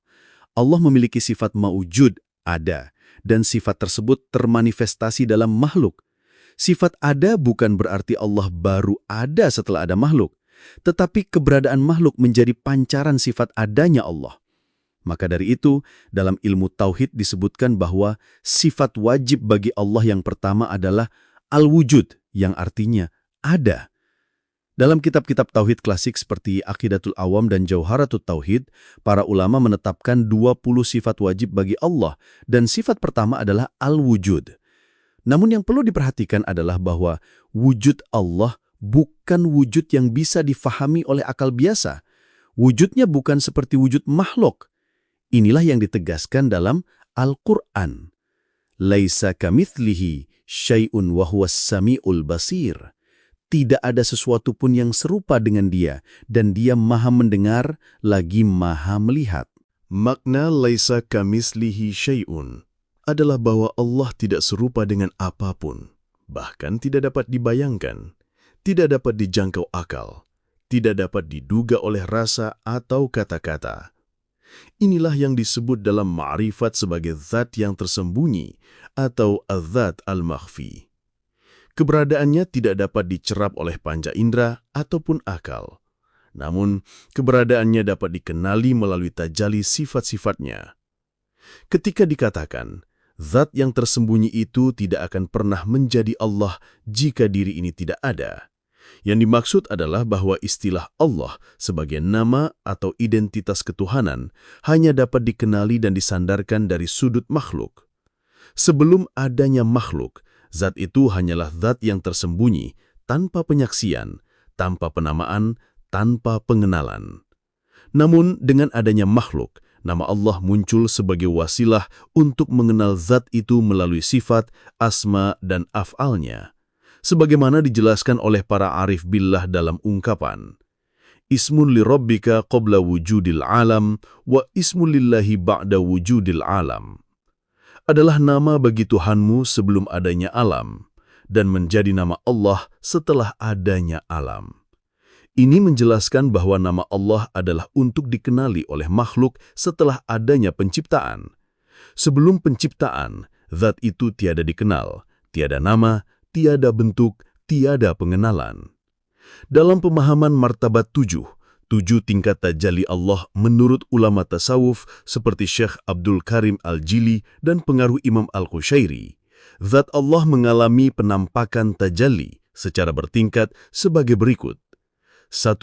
Allah memiliki sifat maujud, ada, dan sifat tersebut termanifestasi dalam makhluk. Sifat ada bukan berarti Allah baru ada setelah ada makhluk, tetapi keberadaan makhluk menjadi pancaran sifat adanya Allah. Maka dari itu, dalam ilmu tauhid disebutkan bahwa sifat wajib bagi Allah yang pertama adalah al-wujud, yang artinya ada. Dalam kitab-kitab tauhid klasik seperti Aqidatul Awam dan Jauharatut Tauhid, para ulama menetapkan 20 sifat wajib bagi Allah, dan sifat pertama adalah al-wujud. Namun yang perlu diperhatikan adalah bahwa wujud Allah bukan wujud yang bisa difahami oleh akal biasa. Wujudnya bukan seperti wujud makhluk. Inilah yang ditegaskan dalam Al-Quran. Laisa kamitslihi syai'un wa huwas sami'ul basir. Tidak ada sesuatu pun yang serupa dengan dia, dan dia maha mendengar lagi maha melihat. Makna laisa kamislihi syai'un adalah bahwa Allah tidak serupa dengan apapun, bahkan tidak dapat dibayangkan, tidak dapat dijangkau akal, tidak dapat diduga oleh rasa atau kata-kata. Inilah yang disebut dalam ma'rifat sebagai zat yang tersembunyi atau az-zat al-makhfi. Keberadaannya tidak dapat dicerap oleh panca indera ataupun akal. Namun, keberadaannya dapat dikenali melalui tajalli sifat-sifatnya. Ketika dikatakan, zat yang tersembunyi itu tidak akan pernah menjadi Allah jika diri ini tidak ada. Yang dimaksud adalah bahwa istilah Allah sebagai nama atau identitas ketuhanan hanya dapat dikenali dan disandarkan dari sudut makhluk. Sebelum adanya makhluk, zat itu hanyalah zat yang tersembunyi, tanpa penyaksian, tanpa penamaan, tanpa pengenalan. Namun, dengan adanya makhluk, nama Allah muncul sebagai wasilah untuk mengenal zat itu melalui sifat, asma, dan af'alnya. Sebagaimana dijelaskan oleh para arif billah dalam ungkapan, Ismun li rabbika qabla wujudil alam, wa ismun lillahi ba'da wujudil alam. Adalah nama bagi Tuhanmu sebelum adanya alam, dan menjadi nama Allah setelah adanya alam. Ini menjelaskan bahwa nama Allah adalah untuk dikenali oleh makhluk setelah adanya penciptaan. Sebelum penciptaan, zat itu tiada dikenal, tiada nama, tiada bentuk, tiada pengenalan. Dalam pemahaman martabat 7 tingkat tajalli Allah menurut ulama tasawuf seperti Syekh Abdul Karim Al-Jili dan pengaruh Imam Al-Qushairi, zat Allah mengalami penampakan tajalli secara bertingkat sebagai berikut. 1.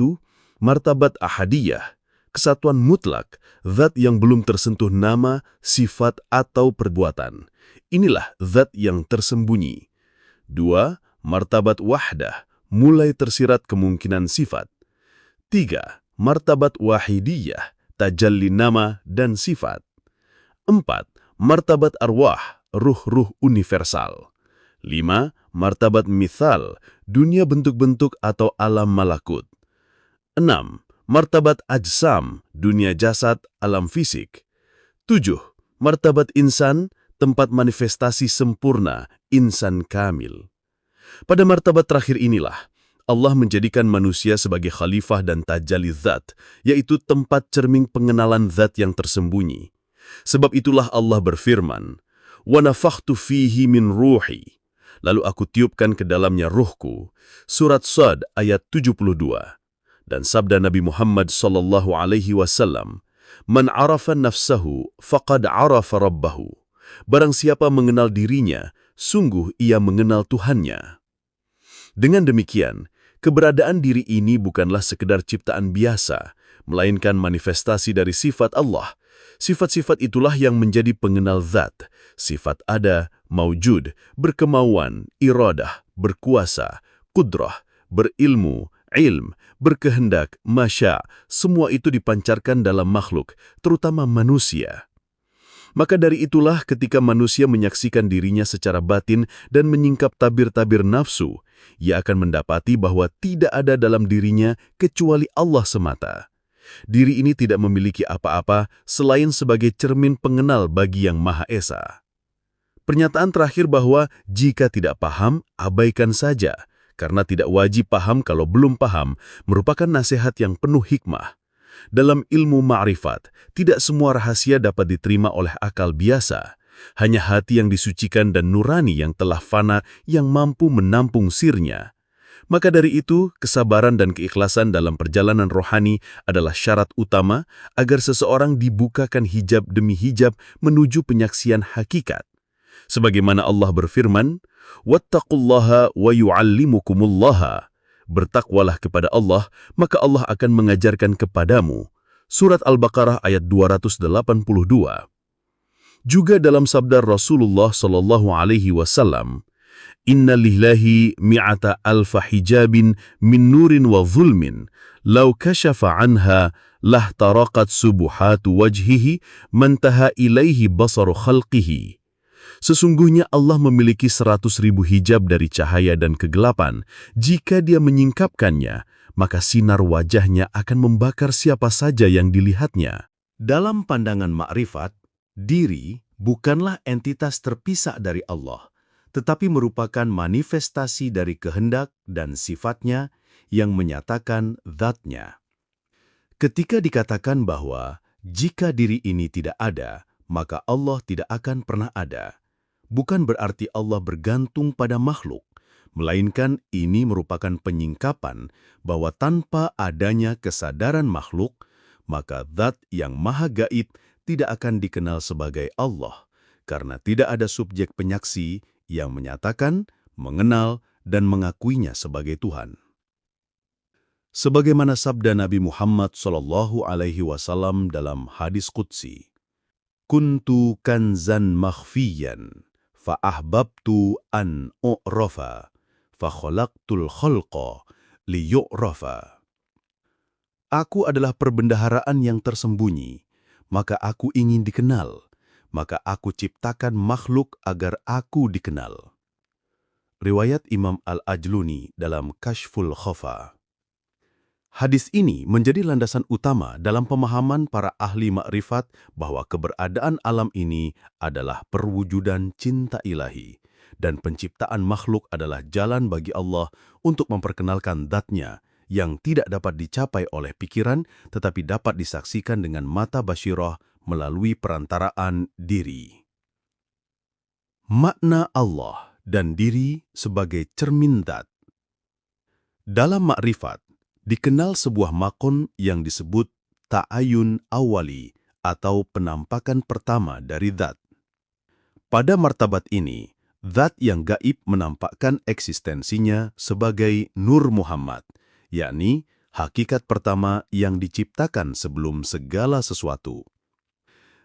Martabat ahadiyah, kesatuan mutlak, zat yang belum tersentuh nama, sifat, atau perbuatan. Inilah zat yang tersembunyi. 2. Martabat wahdah, mulai tersirat kemungkinan sifat. 3. Martabat wahidiyah, tajalli nama dan sifat. 4. Martabat arwah, ruh-ruh universal. 5. Martabat mithal, dunia bentuk-bentuk atau alam malakut. 6. Martabat ajsam, dunia jasad, alam fisik. 7. Martabat insan, tempat manifestasi sempurna, insan kamil. Pada martabat terakhir inilah, Allah menjadikan manusia sebagai khalifah dan tajalli zat, yaitu tempat cermin pengenalan zat yang tersembunyi. Sebab itulah Allah berfirman, "Wa nafakhtu fihi min ruhi." Lalu aku tiupkan ke dalamnya ruhku. Surat Sad ayat 72. Dan sabda Nabi Muhammad sallallahu alaihi wasallam, "Man arafa nafsahu faqad arafa rabbahu." Barang siapa mengenal dirinya, sungguh ia mengenal Tuhannya. Dengan demikian, keberadaan diri ini bukanlah sekedar ciptaan biasa, melainkan manifestasi dari sifat Allah. Sifat-sifat itulah yang menjadi pengenal zat, sifat ada, maujud, berkemauan, iradah, berkuasa, qudrah, berilmu, ilm, berkehendak, masya, semua itu dipancarkan dalam makhluk, terutama manusia. Maka dari itulah ketika manusia menyaksikan dirinya secara batin dan menyingkap tabir-tabir nafsu, ia akan mendapati bahwa tidak ada dalam dirinya kecuali Allah semata. Diri ini tidak memiliki apa-apa selain sebagai cermin pengenal bagi Yang Maha Esa. Pernyataan terakhir bahwa jika tidak paham, abaikan saja, karena tidak wajib paham kalau belum paham, merupakan nasihat yang penuh hikmah. Dalam ilmu ma'rifat, tidak semua rahasia dapat diterima oleh akal biasa. Hanya hati yang disucikan dan nurani yang telah fana yang mampu menampung sirnya. Maka dari itu, kesabaran dan keikhlasan dalam perjalanan rohani adalah syarat utama agar seseorang dibukakan hijab demi hijab menuju penyaksian hakikat. Sebagaimana Allah berfirman, "Wattaqullaha wa yu'allimukumullaha." Bertakwalah kepada Allah, maka Allah akan mengajarkan kepadamu. Surat Al-Baqarah ayat 282. Juga dalam sabda Rasulullah sallallahu alaihi wasallam, "Inna lillahi mi'ata alfa hijabin min nurin wa zulmin, law kashafa anha lahtaraqat subuhatu wajhihi mantaha ilaihi basaru khalqihi." Sesungguhnya Allah memiliki 100.000 hijab dari cahaya dan kegelapan. Jika dia menyingkapkannya, maka sinar wajahnya akan membakar siapa saja yang dilihatnya. Dalam pandangan makrifat, diri bukanlah entitas terpisah dari Allah, tetapi merupakan manifestasi dari kehendak dan sifatnya yang menyatakan zatnya. Ketika dikatakan bahwa jika diri ini tidak ada, maka Allah tidak akan pernah ada, bukan berarti Allah bergantung pada makhluk, melainkan ini merupakan penyingkapan bahwa tanpa adanya kesadaran makhluk, maka zat yang maha gaib tidak akan dikenal sebagai Allah, karena tidak ada subjek penyaksi yang menyatakan, mengenal, dan mengakuinya sebagai Tuhan. Sebagaimana sabda Nabi Muhammad SAW dalam hadis qudsi, "Kuntu kanzan makhfiyan, fa'ahbabtu an u'rafa, fakhalaqtul khalqa liyu'rafa." Aku adalah perbendaharaan yang tersembunyi, maka aku ingin dikenal, maka aku ciptakan makhluk agar aku dikenal. Riwayat Imam Al-Ajluni dalam Kashful Khafa. Hadis ini menjadi landasan utama dalam pemahaman para ahli makrifat bahwa keberadaan alam ini adalah perwujudan cinta ilahi, dan penciptaan makhluk adalah jalan bagi Allah untuk memperkenalkan zat-Nya yang tidak dapat dicapai oleh pikiran tetapi dapat disaksikan dengan mata basyirah melalui perantaraan diri. Makna Allah dan diri sebagai cermin zat. Dalam makrifat, dikenal sebuah makon yang disebut ta'ayun awali atau penampakan pertama dari zat. Pada martabat ini, zat yang gaib menampakkan eksistensinya sebagai Nur Muhammad, yakni hakikat pertama yang diciptakan sebelum segala sesuatu.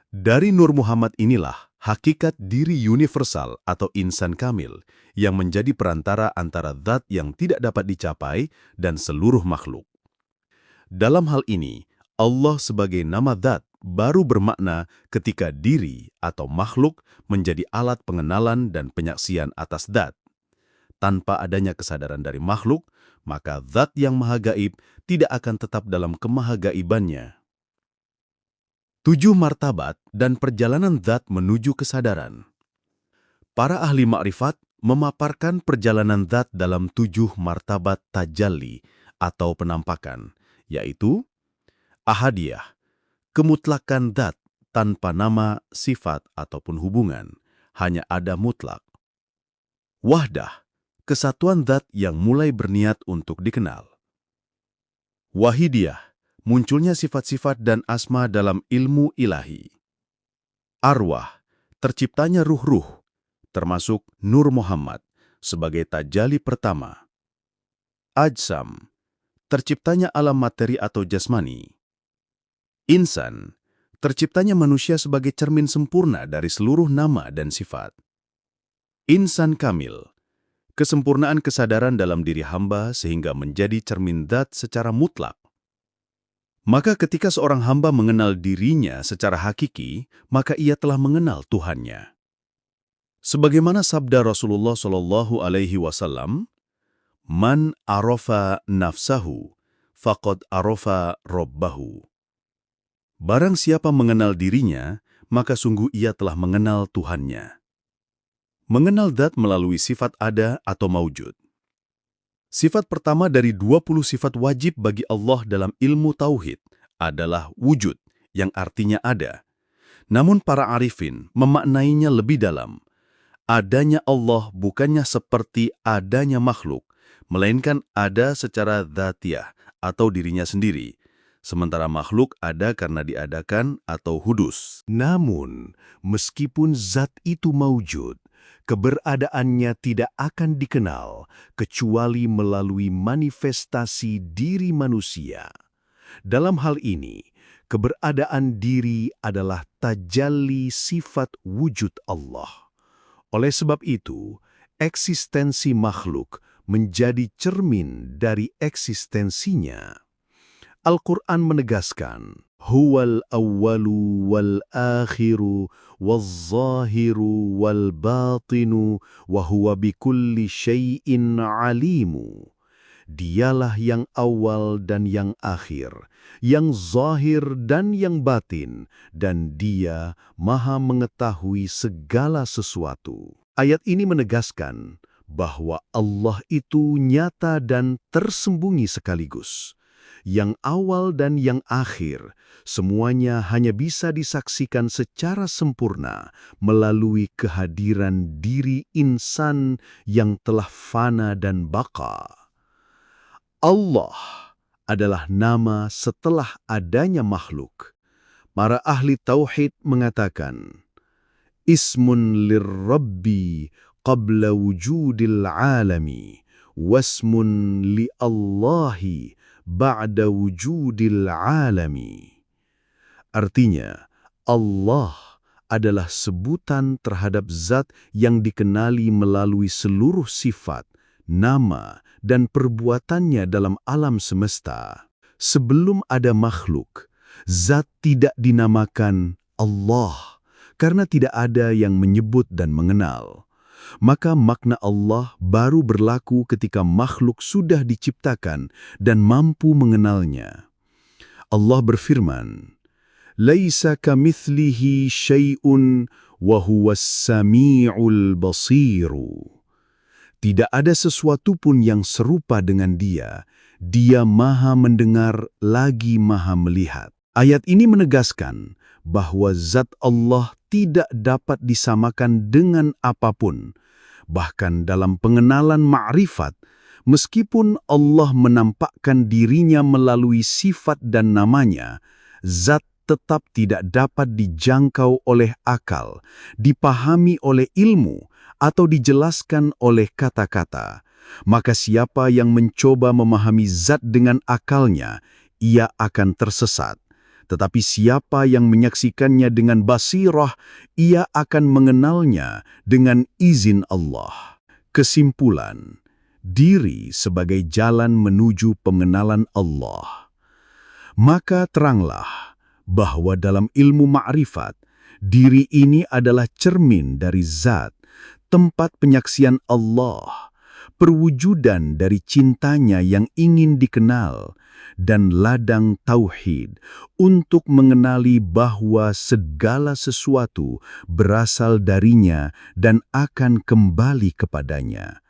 Dari Nur Muhammad inilah hakikat diri universal atau insan kamil yang menjadi perantara antara zat yang tidak dapat dicapai dan seluruh makhluk. Dalam hal ini, Allah sebagai nama zat baru bermakna ketika diri atau makhluk menjadi alat pengenalan dan penyaksian atas zat. Tanpa adanya kesadaran dari makhluk, maka zat yang maha gaib tidak akan tetap dalam kemahagaibannya. 7 martabat dan perjalanan zat menuju kesadaran. Para ahli makrifat memaparkan perjalanan zat dalam 7 martabat tajalli atau penampakan, yaitu ahadiyah, kemutlakan zat tanpa nama, sifat, ataupun hubungan, hanya ada mutlak. Wahdah, kesatuan zat yang mulai berniat untuk dikenal. Wahidiyah, munculnya sifat-sifat dan asma dalam ilmu ilahi. Arwah, terciptanya ruh-ruh, termasuk Nur Muhammad, sebagai tajalli pertama. Ajsam, terciptanya alam materi atau jasmani. Insan, terciptanya manusia sebagai cermin sempurna dari seluruh nama dan sifat. Insan kamil, kesempurnaan kesadaran dalam diri hamba sehingga menjadi cermin zat secara mutlak. Maka ketika seorang hamba mengenal dirinya secara hakiki, maka ia telah mengenal Tuhannya. Sebagaimana sabda Rasulullah SAW, "Man arafa nafsahu, faqad arafa rabbahu." Barang siapa mengenal dirinya, maka sungguh ia telah mengenal Tuhannya. Mengenal zat melalui sifat ada atau maujud. Sifat pertama dari 20 sifat wajib bagi Allah dalam ilmu tauhid adalah wujud, yang artinya ada. Namun para arifin memaknainya lebih dalam. Adanya Allah bukannya seperti adanya makhluk, melainkan ada secara dzatiyah atau dirinya sendiri. Sementara makhluk ada karena diadakan atau hudus. Namun, meskipun zat itu maujud, keberadaannya tidak akan dikenal kecuali melalui manifestasi diri manusia. Dalam hal ini, keberadaan diri adalah tajalli sifat wujud Allah. Oleh sebab itu, eksistensi makhluk menjadi cermin dari eksistensinya. Al-Quran menegaskan, Huwal awwalu wal akhiru wal zahiru wal batinu wa huwa bikulli syai'in alimu. Dialah yang awal dan yang akhir, yang zahir dan yang batin, dan Dia Maha mengetahui segala sesuatu. Ayat ini menegaskan bahwa Allah itu nyata dan tersembunyi sekaligus. Yang awal dan yang akhir, semuanya hanya bisa disaksikan secara sempurna melalui kehadiran diri insan yang telah fana dan baka. Allah adalah nama setelah adanya makhluk. Para ahli tauhid mengatakan, Ismun lirrabbi qabla wujudil alami, wasmun li Allahi ba'da wujudil alami. Artinya, Allah adalah sebutan terhadap zat yang dikenali melalui seluruh sifat, nama, dan perbuatannya dalam alam semesta. Sebelum ada makhluk, zat tidak dinamakan Allah karena tidak ada yang menyebut dan mengenal. Maka makna Allah baru berlaku ketika makhluk sudah diciptakan dan mampu mengenalnya. Allah berfirman, Laisa kamithlihi syai'un wa huwas sami'ul basiru. Tidak ada sesuatu pun yang serupa dengan Dia. Dia Maha mendengar lagi Maha melihat. Ayat ini menegaskan bahwa zat Allah tidak dapat disamakan dengan apapun. Bahkan dalam pengenalan ma'rifat, meskipun Allah menampakkan dirinya melalui sifat dan namanya, zat tetap tidak dapat dijangkau oleh akal, dipahami oleh ilmu, atau dijelaskan oleh kata-kata. Maka siapa yang mencoba memahami zat dengan akalnya, ia akan tersesat. Tetapi siapa yang menyaksikannya dengan basirah, ia akan mengenalnya dengan izin Allah. Kesimpulan, diri sebagai jalan menuju pengenalan Allah. Maka teranglah bahwa dalam ilmu ma'rifat, diri ini adalah cermin dari zat, tempat penyaksian Allah, perwujudan dari cintanya yang ingin dikenal, dan ladang tauhid untuk mengenali bahwa segala sesuatu berasal darinya dan akan kembali kepadanya.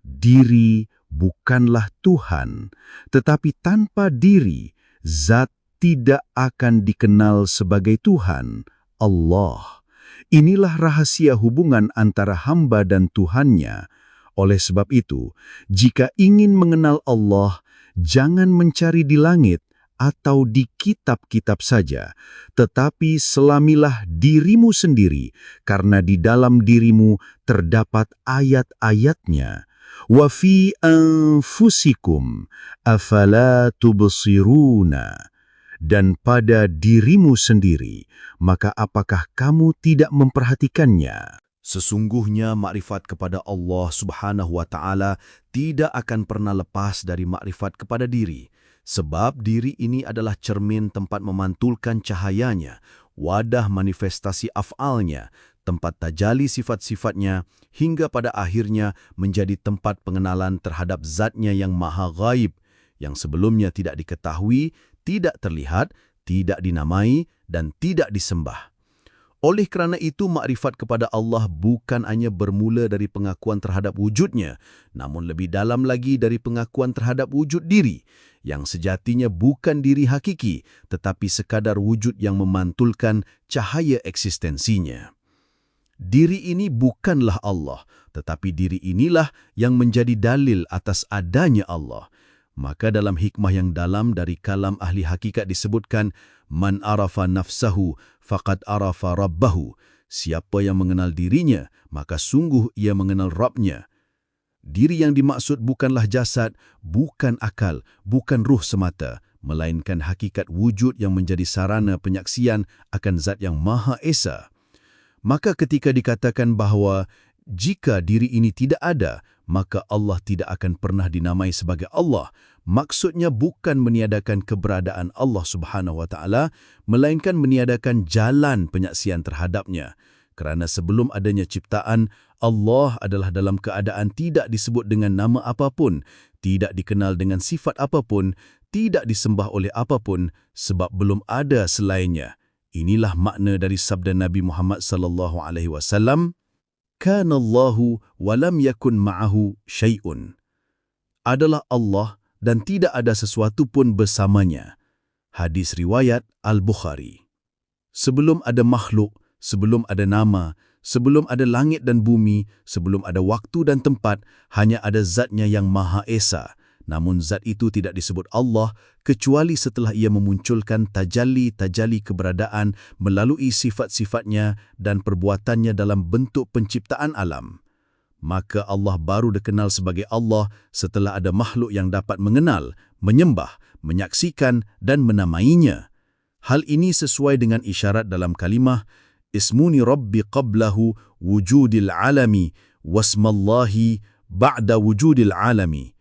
Diri bukanlah Tuhan, tetapi tanpa diri, zat tidak akan dikenal sebagai Tuhan, Allah. Inilah rahasia hubungan antara hamba dan Tuhannya. Oleh sebab itu, jika ingin mengenal Allah, jangan mencari di langit atau di kitab-kitab saja, tetapi selamilah dirimu sendiri, karena di dalam dirimu terdapat ayat-ayatnya. Wa fi anfusikum afala tubsiruna. Dan pada dirimu sendiri, maka apakah kamu tidak memperhatikannya? Sesungguhnya makrifat kepada Allah Subhanahu wa Ta'ala tidak akan pernah lepas dari makrifat kepada diri, sebab diri ini adalah cermin tempat memantulkan cahayanya, wadah manifestasi af'alnya, tempat tajali sifat-sifatnya, hingga pada akhirnya menjadi tempat pengenalan terhadap zatnya yang maha ghaib, yang sebelumnya tidak diketahui, tidak terlihat, tidak dinamai, dan tidak disembah. Oleh kerana itu, makrifat kepada Allah bukan hanya bermula dari pengakuan terhadap wujudnya, namun lebih dalam lagi dari pengakuan terhadap wujud diri, yang sejatinya bukan diri hakiki, tetapi sekadar wujud yang memantulkan cahaya eksistensinya. Diri ini bukanlah Allah, tetapi diri inilah yang menjadi dalil atas adanya Allah. Maka dalam hikmah yang dalam dari kalam ahli hakikat disebutkan, Man arafa nafsahu faqad arafa rabbahu. Siapa yang mengenal dirinya, maka sungguh ia mengenal Rabbnya. Diri yang dimaksud bukanlah jasad, bukan akal, bukan ruh semata, melainkan hakikat wujud yang menjadi sarana penyaksian akan Zat yang Maha Esa. Maka ketika dikatakan bahawa jika diri ini tidak ada, maka Allah tidak akan pernah dinamai sebagai Allah. Maksudnya bukan meniadakan keberadaan Allah Subhanahu wa Ta'ala, melainkan meniadakan jalan penyaksian terhadapnya. Kerana sebelum adanya ciptaan, Allah adalah dalam keadaan tidak disebut dengan nama apapun, tidak dikenal dengan sifat apapun, tidak disembah oleh apapun, sebab belum ada selainnya. Inilah makna dari sabda Nabi Muhammad sallallahu alaihi wasallam, Kana Allahu wa lam yakun ma'ahu syai'un. Adalah Allah dan tidak ada sesuatu pun bersamanya. Hadis riwayat Al-Bukhari. Sebelum ada makhluk, sebelum ada nama, sebelum ada langit dan bumi, sebelum ada waktu dan tempat, hanya ada Zatnya yang Maha Esa. Namun Zat itu tidak disebut Allah kecuali setelah ia memunculkan tajalli-tajalli keberadaan melalui sifat-sifatnya dan perbuatannya dalam bentuk penciptaan alam. Maka Allah baru dikenal sebagai Allah setelah ada makhluk yang dapat mengenal, menyembah, menyaksikan dan menamainya. Hal ini sesuai dengan isyarat dalam kalimah Ismuni Rabbi qablahu wujudil alami wasmallahi ba'da wujudil alami.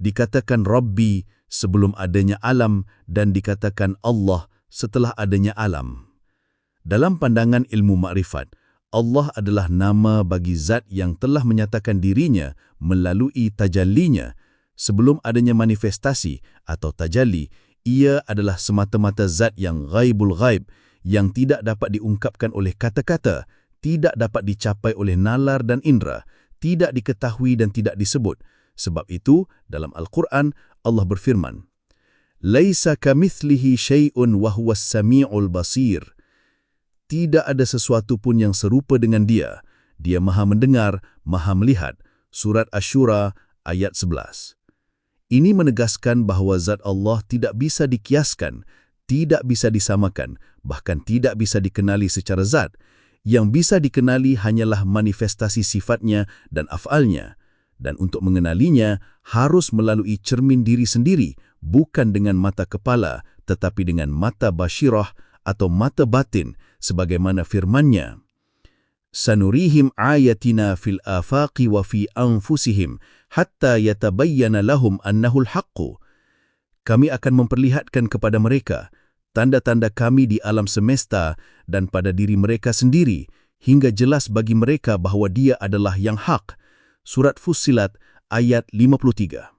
Dikatakan Rabbi sebelum adanya alam dan dikatakan Allah setelah adanya alam. Dalam pandangan ilmu makrifat, Allah adalah nama bagi Zat yang telah menyatakan dirinya melalui tajallinya. Sebelum adanya manifestasi atau tajalli, ia adalah semata-mata Zat yang ghaibul ghaib, yang tidak dapat diungkapkan oleh kata-kata, tidak dapat dicapai oleh nalar dan indera, tidak diketahui dan tidak disebut. Sebab itu, dalam Al-Quran, Allah berfirman, Laisa kamithlihi syai'un wa huwas sami'ul basir. Tidak ada sesuatu pun yang serupa dengan Dia. Dia Maha mendengar, Maha melihat. Surat Asy-Syura ayat 11. Ini menegaskan bahawa Zat Allah tidak bisa dikiaskan, tidak bisa disamakan, bahkan tidak bisa dikenali secara zat. Yang bisa dikenali hanyalah manifestasi sifatnya dan af'alnya. Dan untuk mengenalinya harus melalui cermin diri sendiri, bukan dengan mata kepala, tetapi dengan mata basyirah atau mata batin, sebagaimana firman-Nya. Sanurihim ayatina fil afaqi wa fi anfusihim hatta yatabayyana lahum annahul haqqu. Kami akan memperlihatkan kepada mereka tanda-tanda kami di alam semesta dan pada diri mereka sendiri, hingga jelas bagi mereka bahawa Dia adalah yang hak. Surat Fussilat ayat 53.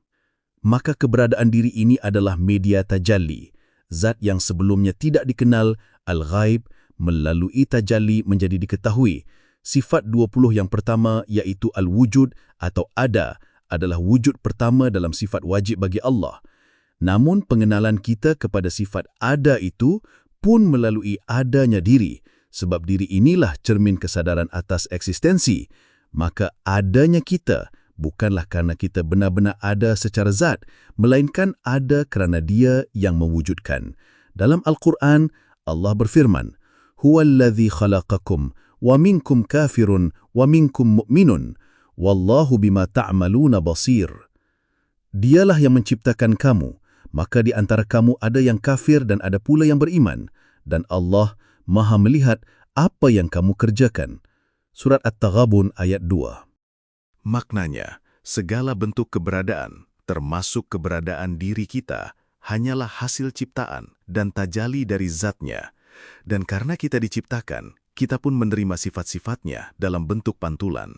Maka keberadaan diri ini adalah media tajalli. Zat yang sebelumnya tidak dikenal, al-ghaib, melalui tajalli menjadi diketahui. Sifat 20 yang pertama iaitu al-wujud atau ada adalah wujud pertama dalam sifat wajib bagi Allah. Namun pengenalan kita kepada sifat ada itu pun melalui adanya diri, sebab diri inilah cermin kesadaran atas eksistensi. Maka adanya kita bukanlah kerana kita benar-benar ada secara zat, melainkan ada kerana Dia yang mewujudkan. Dalam Al-Quran, Allah berfirman, Huwallazi khalaqakum wa minkum kafirun wa minkum mu'minun, wallahu bima ta'maluna basir. Dialah yang menciptakan kamu, maka di antara kamu ada yang kafir dan ada pula yang beriman, dan Allah Maha melihat apa yang kamu kerjakan. Surat At-Taghabun ayat 2. Maknanya, segala bentuk keberadaan, termasuk keberadaan diri kita, hanyalah hasil ciptaan dan tajali dari zatnya. Dan karena kita diciptakan, kita pun menerima sifat-sifatnya dalam bentuk pantulan.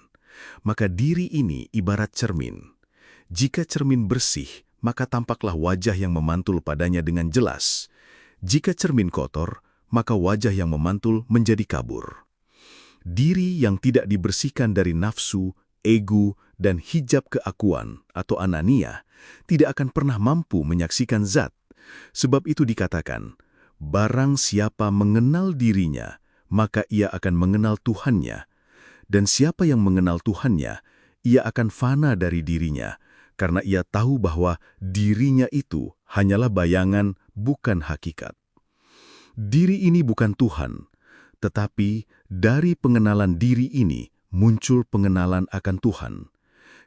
Maka diri ini ibarat cermin. Jika cermin bersih, maka tampaklah wajah yang memantul padanya dengan jelas. Jika cermin kotor, maka wajah yang memantul menjadi kabur. Diri yang tidak dibersihkan dari nafsu, ego, dan hijab keakuan atau anania tidak akan pernah mampu menyaksikan zat. Sebab itu dikatakan, barang siapa mengenal dirinya, maka ia akan mengenal Tuhannya. Dan siapa yang mengenal Tuhannya, ia akan fana dari dirinya, karena ia tahu bahwa dirinya itu hanyalah bayangan, bukan hakikat. Diri ini bukan Tuhan, tetapi dari pengenalan diri ini muncul pengenalan akan Tuhan.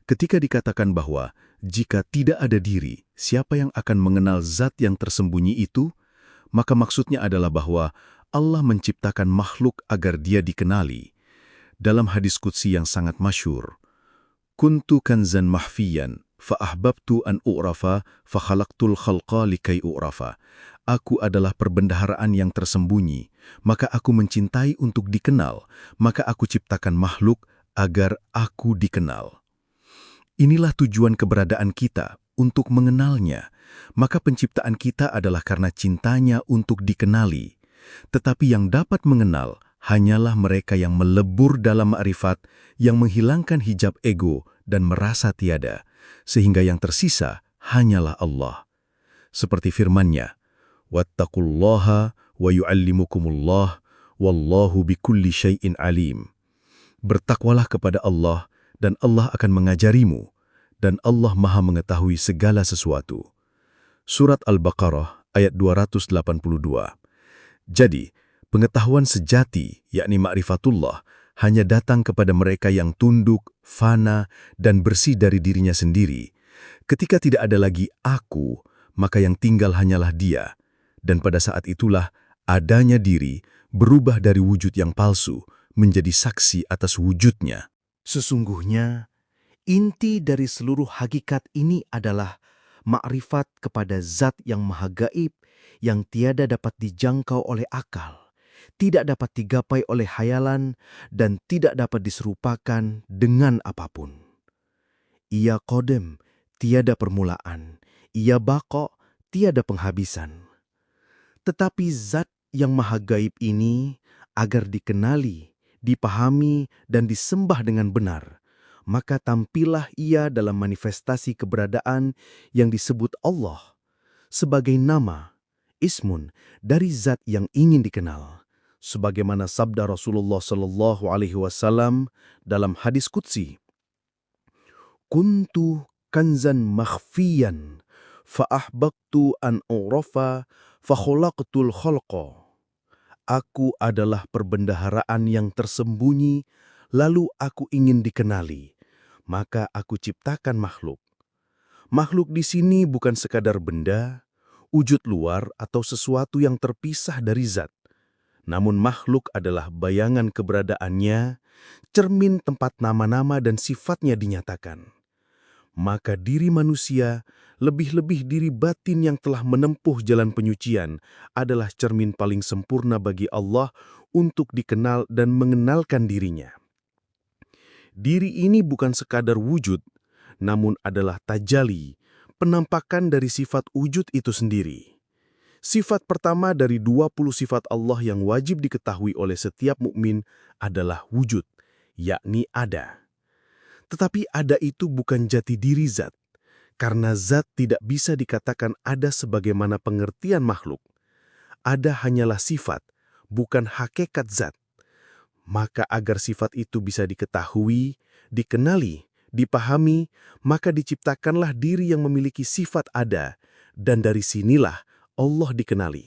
Ketika dikatakan bahwa jika tidak ada diri, siapa yang akan mengenal zat yang tersembunyi itu? Maka maksudnya adalah bahwa Allah menciptakan makhluk agar dia dikenali. Dalam hadis qudsi yang sangat masyhur, kuntu kanzan mahfiyan fa ahbabtu an u'rafa fa khalaqtul khalqa likai u'rafa. Aku adalah perbendaharaan yang tersembunyi, maka aku mencintai untuk dikenal, maka aku ciptakan makhluk agar aku dikenal. Inilah tujuan keberadaan kita, untuk mengenalnya. Maka penciptaan kita adalah karena cintanya untuk dikenali. Tetapi yang dapat mengenal hanyalah mereka yang melebur dalam ma'rifat, yang menghilangkan hijab ego dan merasa tiada, sehingga yang tersisa hanyalah Allah. Seperti firman-Nya, wattaqullaha wa yu'allimukumullah wallahu bikulli syai'in alim. Bertakwalah kepada Allah dan Allah akan mengajarimu, dan Allah Maha mengetahui segala sesuatu. Surat Al-Baqarah ayat 282. Jadi, pengetahuan sejati, yakni ma'rifatullah, hanya datang kepada mereka yang tunduk, fana, dan bersih dari dirinya sendiri. Ketika tidak ada lagi aku, maka yang tinggal hanyalah dia. Dan pada saat itulah adanya diri berubah dari wujud yang palsu menjadi saksi atas wujudnya. Sesungguhnya, inti dari seluruh hakikat ini adalah ma'rifat kepada zat yang maha gaib, yang tiada dapat dijangkau oleh akal, tidak dapat digapai oleh hayalan, dan tidak dapat diserupakan dengan apapun. Ia qadam, tiada permulaan. Ia baqa, tiada penghabisan. Tetapi zat yang maha gaib ini, agar dikenali, dipahami, dan disembah dengan benar, maka tampillah ia dalam manifestasi keberadaan yang disebut Allah sebagai nama, ismun, dari zat yang ingin dikenal. Sebagaimana sabda Rasulullah SAW dalam hadis qudsi, kuntu kanzan makhfiyan fa ahbabtu an u'rafa fa khalaqtul khalqa. Aku adalah perbendaharaan yang tersembunyi, lalu aku ingin dikenali, maka aku ciptakan makhluk. Makhluk di sini bukan sekadar benda, wujud luar atau sesuatu yang terpisah dari zat. Namun makhluk adalah bayangan keberadaannya, cermin tempat nama-nama dan sifatnya dinyatakan. Maka diri manusia, lebih-lebih diri batin yang telah menempuh jalan penyucian, adalah cermin paling sempurna bagi Allah untuk dikenal dan mengenalkan dirinya. Diri ini bukan sekadar wujud, namun adalah tajali, penampakan dari sifat wujud itu sendiri. Sifat pertama dari 20 sifat Allah yang wajib diketahui oleh setiap mukmin adalah wujud, yakni ada. Tetapi ada itu bukan jati diri zat, karena zat tidak bisa dikatakan ada sebagaimana pengertian makhluk. Ada hanyalah sifat, bukan hakikat zat. Maka agar sifat itu bisa diketahui, dikenali, dipahami, maka diciptakanlah diri yang memiliki sifat ada, dan dari sinilah Allah dikenali.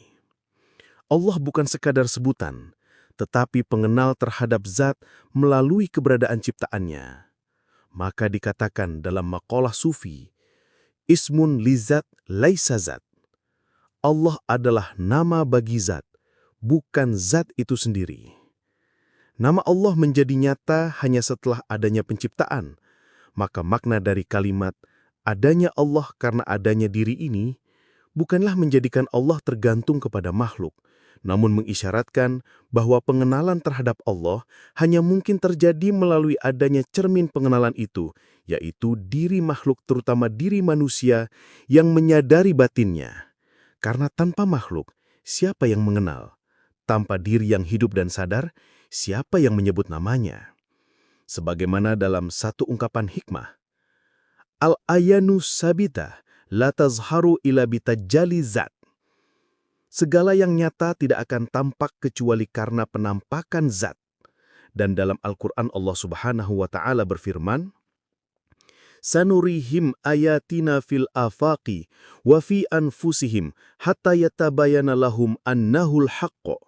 Allah bukan sekadar sebutan, tetapi pengenal terhadap zat melalui keberadaan ciptaannya. Maka dikatakan dalam maqalah sufi, ismun lizat laisa zat. Allah adalah nama bagi zat, bukan zat itu sendiri. Nama Allah menjadi nyata hanya setelah adanya penciptaan. Maka makna dari kalimat adanya Allah karena adanya diri ini bukanlah menjadikan Allah tergantung kepada makhluk, namun mengisyaratkan bahwa pengenalan terhadap Allah hanya mungkin terjadi melalui adanya cermin pengenalan itu, yaitu diri makhluk terutama diri manusia yang menyadari batinnya. Karena tanpa makhluk, siapa yang mengenal? Tanpa diri yang hidup dan sadar, siapa yang menyebut namanya? Sebagaimana dalam satu ungkapan hikmah, Al-ayanu sabita la tazharu ila bitajali zat. Segala yang nyata tidak akan tampak kecuali karena penampakan zat. Dan dalam Al-Quran Allah Subhanahu wa Ta'ala berfirman, Sanurihim ayatina fil afaqi wa fi anfusihim hatta yatabayana lahum annahul haqqo.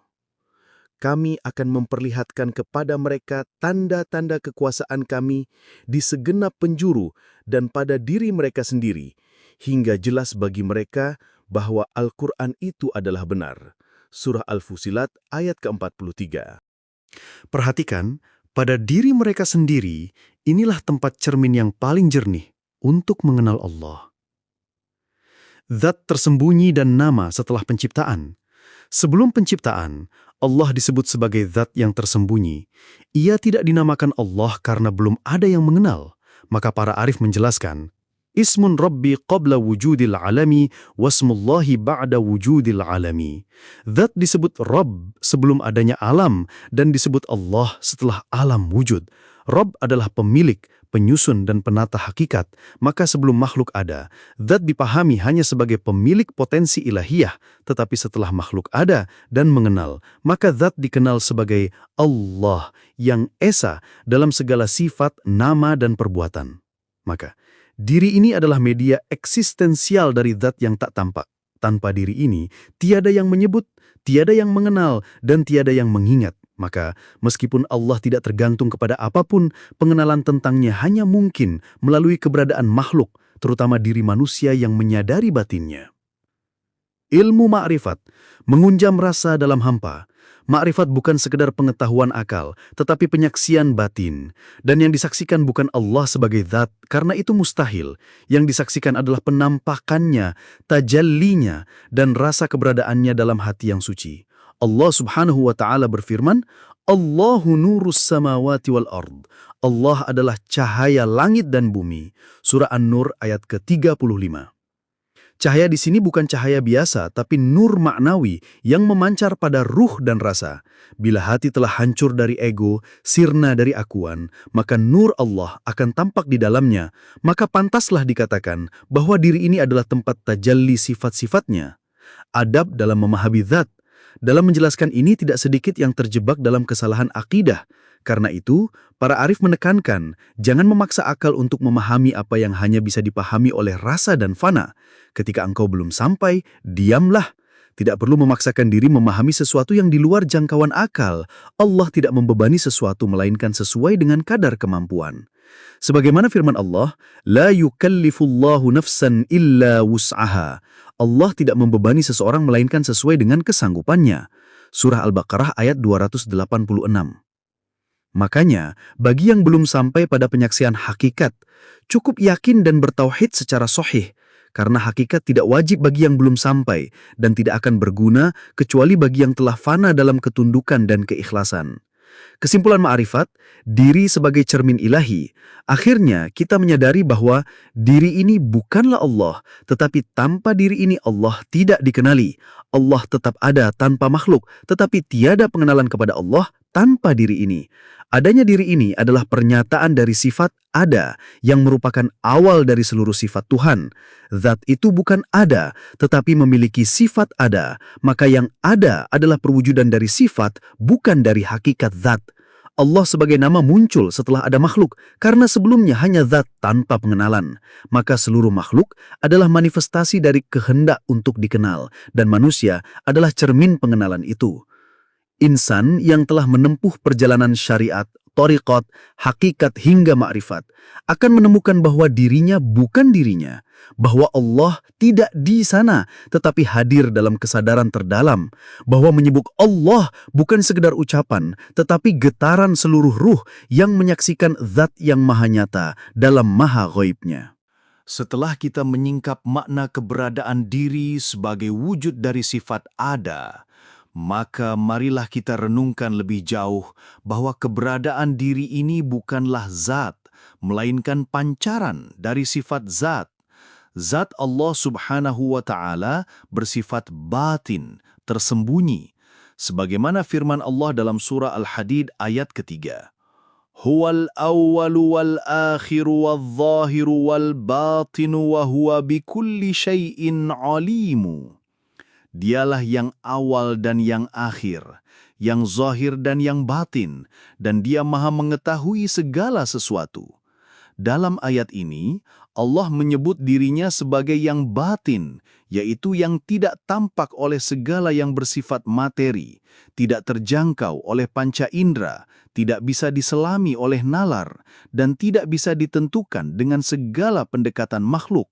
Kami akan memperlihatkan kepada mereka tanda-tanda kekuasaan kami di segenap penjuru dan pada diri mereka sendiri, hingga jelas bagi mereka bahwa Al-Quran itu adalah benar. Surah Al-Fusilat ayat ke-43. Perhatikan, pada diri mereka sendiri, inilah tempat cermin yang paling jernih untuk mengenal Allah. Zat tersembunyi dan nama setelah penciptaan. Sebelum penciptaan, Allah disebut sebagai zat yang tersembunyi. Ia tidak dinamakan Allah karena belum ada yang mengenal. Maka para arif menjelaskan, Ismun Rabbi qabla wujudil alami, wasmullahi ba'da wujudil alami. Zat disebut Rabb sebelum adanya alam, dan disebut Allah setelah alam wujud. Rabb adalah pemilik, penyusun dan penata hakikat, maka sebelum makhluk ada, zat dipahami hanya sebagai pemilik potensi ilahiyah, tetapi setelah makhluk ada dan mengenal, maka zat dikenal sebagai Allah yang esa dalam segala sifat, nama dan perbuatan. Maka, diri ini adalah media eksistensial dari zat yang tak tampak. Tanpa diri ini, tiada yang menyebut, tiada yang mengenal, dan tiada yang mengingat. Maka, meskipun Allah tidak tergantung kepada apapun, pengenalan tentangnya hanya mungkin melalui keberadaan makhluk, terutama diri manusia yang menyadari batinnya. Ilmu ma'rifat, mengunjam rasa dalam hampa. Ma'rifat bukan sekedar pengetahuan akal, tetapi penyaksian batin. Dan yang disaksikan bukan Allah sebagai zat, karena itu mustahil. Yang disaksikan adalah penampakannya, tajallinya, dan rasa keberadaannya dalam hati yang suci. Allah Subhanahu wa Ta'ala berfirman, Allahu nurus samawati wal ard. Allah adalah cahaya langit dan bumi. Surah An-Nur ayat ke-35. Cahaya di sini bukan cahaya biasa, tapi nur maknawi yang memancar pada ruh dan rasa. Bila hati telah hancur dari ego, sirna dari akuan, maka nur Allah akan tampak di dalamnya. Maka pantaslah dikatakan bahwa diri ini adalah tempat tajalli sifat-sifatnya. Adab dalam memahami zat. Dalam menjelaskan ini tidak sedikit yang terjebak dalam kesalahan akidah. Karena itu, para arif menekankan, jangan memaksa akal untuk memahami apa yang hanya bisa dipahami oleh rasa dan fana. Ketika engkau belum sampai, diamlah. Tidak perlu memaksakan diri memahami sesuatu yang di luar jangkauan akal. Allah tidak membebani sesuatu melainkan sesuai dengan kadar kemampuan. Sebagaimana firman Allah, La yukallifullahu nafsan illa wus'aha. Allah tidak membebani seseorang melainkan sesuai dengan kesanggupannya. Surah Al-Baqarah ayat 286. Makanya, bagi yang belum sampai pada penyaksian hakikat, cukup yakin dan bertauhid secara sahih, karena hakikat tidak wajib bagi yang belum sampai dan tidak akan berguna kecuali bagi yang telah fana dalam ketundukan dan keikhlasan. Kesimpulan ma'rifat, diri sebagai cermin ilahi. Akhirnya kita menyadari bahwa diri ini bukanlah Allah, tetapi tanpa diri ini Allah tidak dikenali. Allah tetap ada tanpa makhluk, tetapi tiada pengenalan kepada Allah tanpa diri ini. Adanya diri ini adalah pernyataan dari sifat ada yang merupakan awal dari seluruh sifat Tuhan. Zat itu bukan ada, tetapi memiliki sifat ada. Maka yang ada adalah perwujudan dari sifat, bukan dari hakikat zat. Allah sebagai nama muncul setelah ada makhluk, karena sebelumnya hanya zat tanpa pengenalan. Maka seluruh makhluk adalah manifestasi dari kehendak untuk dikenal, dan manusia adalah cermin pengenalan itu. Insan yang telah menempuh perjalanan syariat, tariqat, hakikat hingga ma'rifat, akan menemukan bahwa dirinya bukan dirinya, bahwa Allah tidak di sana, tetapi hadir dalam kesadaran terdalam, bahwa menyebut Allah bukan sekedar ucapan, tetapi getaran seluruh ruh yang menyaksikan zat yang maha nyata dalam maha ghaibnya. Setelah kita menyingkap makna keberadaan diri sebagai wujud dari sifat ada, maka marilah kita renungkan lebih jauh bahwa keberadaan diri ini bukanlah zat, melainkan pancaran dari sifat zat. Zat Allah Subhanahu wa Ta'ala bersifat batin, tersembunyi, sebagaimana firman Allah dalam surah Al-Hadid ayat ketiga. Huwal awwalu wal akhiru wal zahiru wal batinu wa huwa bikulli syai'in alimu. Dialah yang awal dan yang akhir, yang zahir dan yang batin, dan Dia maha mengetahui segala sesuatu. Dalam ayat ini, Allah menyebut dirinya sebagai yang batin, yaitu yang tidak tampak oleh segala yang bersifat materi, tidak terjangkau oleh panca indera, tidak bisa diselami oleh nalar, dan tidak bisa ditentukan dengan segala pendekatan makhluk.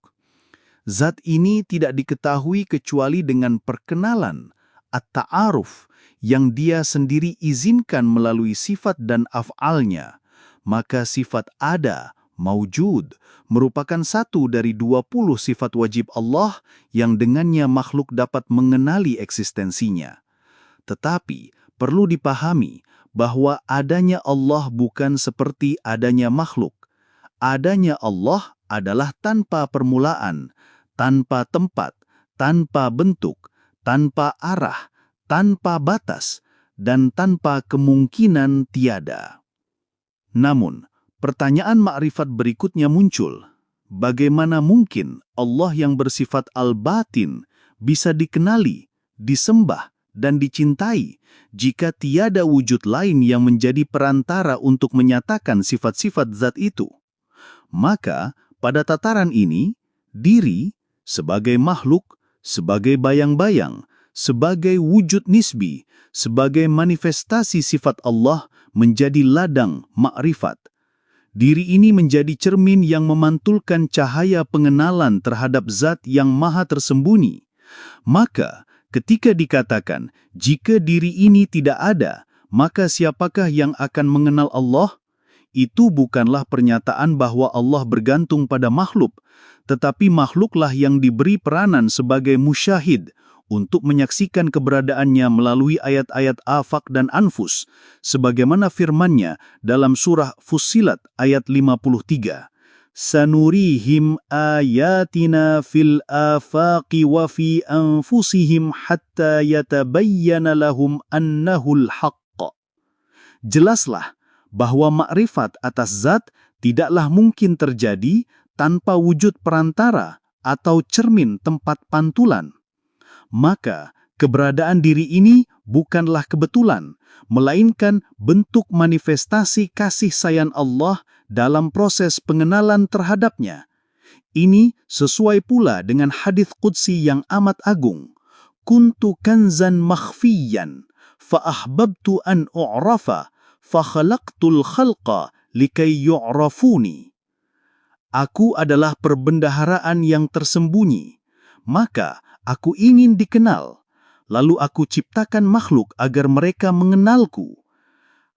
Zat ini tidak diketahui kecuali dengan perkenalan, at-ta'aruf, yang Dia sendiri izinkan melalui sifat dan af'alnya. Maka sifat ada, maujud, merupakan satu dari 20 sifat wajib Allah yang dengannya makhluk dapat mengenali eksistensinya. Tetapi perlu dipahami bahwa adanya Allah bukan seperti adanya makhluk. Adanya Allah adalah tanpa permulaan, tanpa tempat, tanpa bentuk, tanpa arah, tanpa batas, dan tanpa kemungkinan tiada. Namun, pertanyaan ma'rifat berikutnya muncul. Bagaimana mungkin Allah yang bersifat al-batin bisa dikenali, disembah, dan dicintai jika tiada wujud lain yang menjadi perantara untuk menyatakan sifat-sifat zat itu? Maka, pada tataran ini, diri sebagai makhluk, sebagai bayang-bayang, sebagai wujud nisbi, sebagai manifestasi sifat Allah menjadi ladang ma'rifat. Diri ini menjadi cermin yang memantulkan cahaya pengenalan terhadap zat yang maha tersembunyi. Maka, ketika dikatakan, jika diri ini tidak ada, maka siapakah yang akan mengenal Allah? Itu bukanlah pernyataan bahwa Allah bergantung pada makhluk, tetapi makhluklah yang diberi peranan sebagai musyahid untuk menyaksikan keberadaannya melalui ayat-ayat Afaq dan Anfus, sebagaimana firman-Nya dalam surah Fussilat ayat 53. Sanurihim ayatina fil afaqi wa fi anfusihim hatta yatabayyana lahum annahul haqq. Jelaslah bahwa makrifat atas zat tidaklah mungkin terjadi tanpa wujud perantara atau cermin tempat pantulan. Maka, keberadaan diri ini bukanlah kebetulan, melainkan bentuk manifestasi kasih sayang Allah dalam proses pengenalan terhadapnya. Ini sesuai pula dengan hadits qudsi yang amat agung. Kuntu kanzan makhfiyan, fa ahbabtu an u'rafa, fa khalaqtul khalqa likai yu'rafuni. Aku adalah perbendaharaan yang tersembunyi, maka aku ingin dikenal, lalu aku ciptakan makhluk agar mereka mengenalku.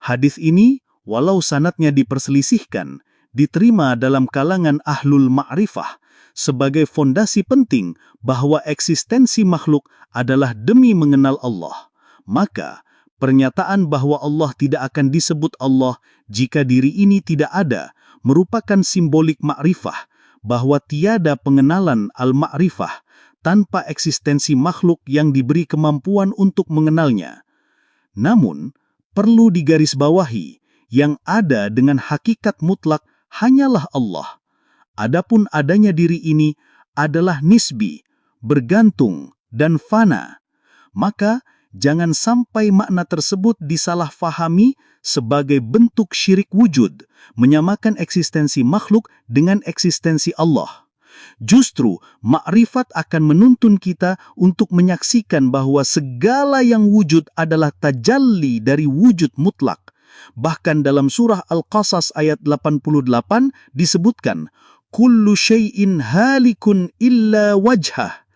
Hadis ini, walau sanadnya diperselisihkan, diterima dalam kalangan ahlul ma'rifah sebagai fondasi penting bahwa eksistensi makhluk adalah demi mengenal Allah. Maka, pernyataan bahwa Allah tidak akan disebut Allah jika diri ini tidak ada merupakan simbolik ma'rifah bahwa tiada pengenalan al-ma'rifah tanpa eksistensi makhluk yang diberi kemampuan untuk mengenalnya. Namun, perlu digarisbawahi, yang ada dengan hakikat mutlak hanyalah Allah. Adapun adanya diri ini adalah nisbi, bergantung, dan fana. Maka, jangan sampai makna tersebut disalahfahami sebagai bentuk syirik wujud, menyamakan eksistensi makhluk dengan eksistensi Allah. Justru, makrifat akan menuntun kita untuk menyaksikan bahwa segala yang wujud adalah tajalli dari wujud mutlak, Bahkan dalam surah Al-Qasas ayat 88 disebutkan, Kullu syai'in halikun illa wajhah.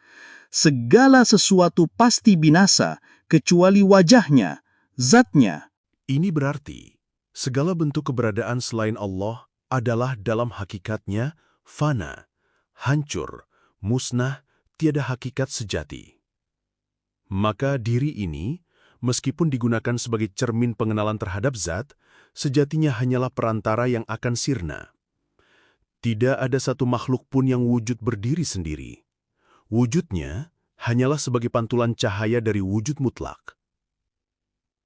Segala sesuatu pasti binasa, kecuali wajahnya, zatnya. Ini berarti, segala bentuk keberadaan selain Allah adalah dalam hakikatnya fana, hancur, musnah, tiada hakikat sejati. Maka diri ini, meskipun digunakan sebagai cermin pengenalan terhadap zat, sejatinya hanyalah perantara yang akan sirna. Tidak ada satu makhluk pun yang wujud berdiri sendiri. Wujudnya hanyalah sebagai pantulan cahaya dari wujud mutlak.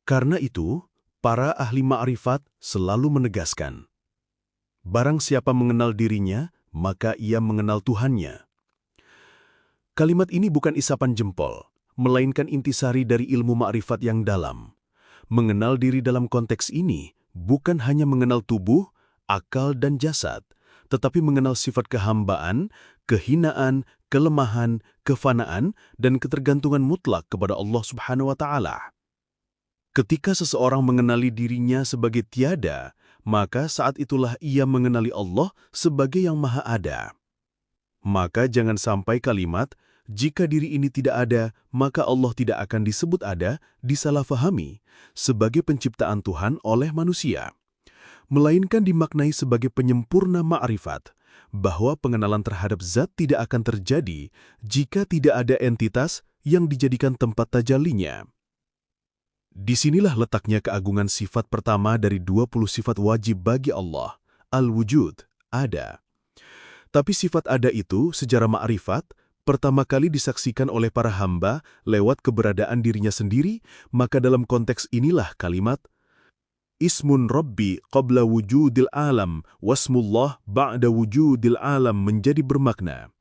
Karena itu, para ahli ma'rifat selalu menegaskan, barang siapa mengenal dirinya, maka ia mengenal Tuhannya. Kalimat ini bukan isapan jempol, melainkan intisari dari ilmu ma'rifat yang dalam. Mengenal diri dalam konteks ini bukan hanya mengenal tubuh, akal, dan jasad, tetapi mengenal sifat kehambaan, kehinaan, kelemahan, kefanaan, dan ketergantungan mutlak kepada Allah Subhanahu wa Ta'ala. Ketika seseorang mengenali dirinya sebagai tiada, maka saat itulah ia mengenali Allah sebagai yang Maha Ada. Maka jangan sampai kalimat, jika diri ini tidak ada, maka Allah tidak akan disebut ada, disalahfahami sebagai penciptaan Tuhan oleh manusia. Melainkan dimaknai sebagai penyempurna ma'rifat, bahwa pengenalan terhadap zat tidak akan terjadi jika tidak ada entitas yang dijadikan tempat tajallinya. Disinilah letaknya keagungan sifat pertama dari 20 sifat wajib bagi Allah, al-wujud, ada. Tapi sifat ada itu secara ma'rifat, pertama kali disaksikan oleh para hamba lewat keberadaan dirinya sendiri, maka dalam konteks inilah kalimat Ismun Rabbi qabla wujudil alam, wasmullah ba'da wujudil alam menjadi bermakna.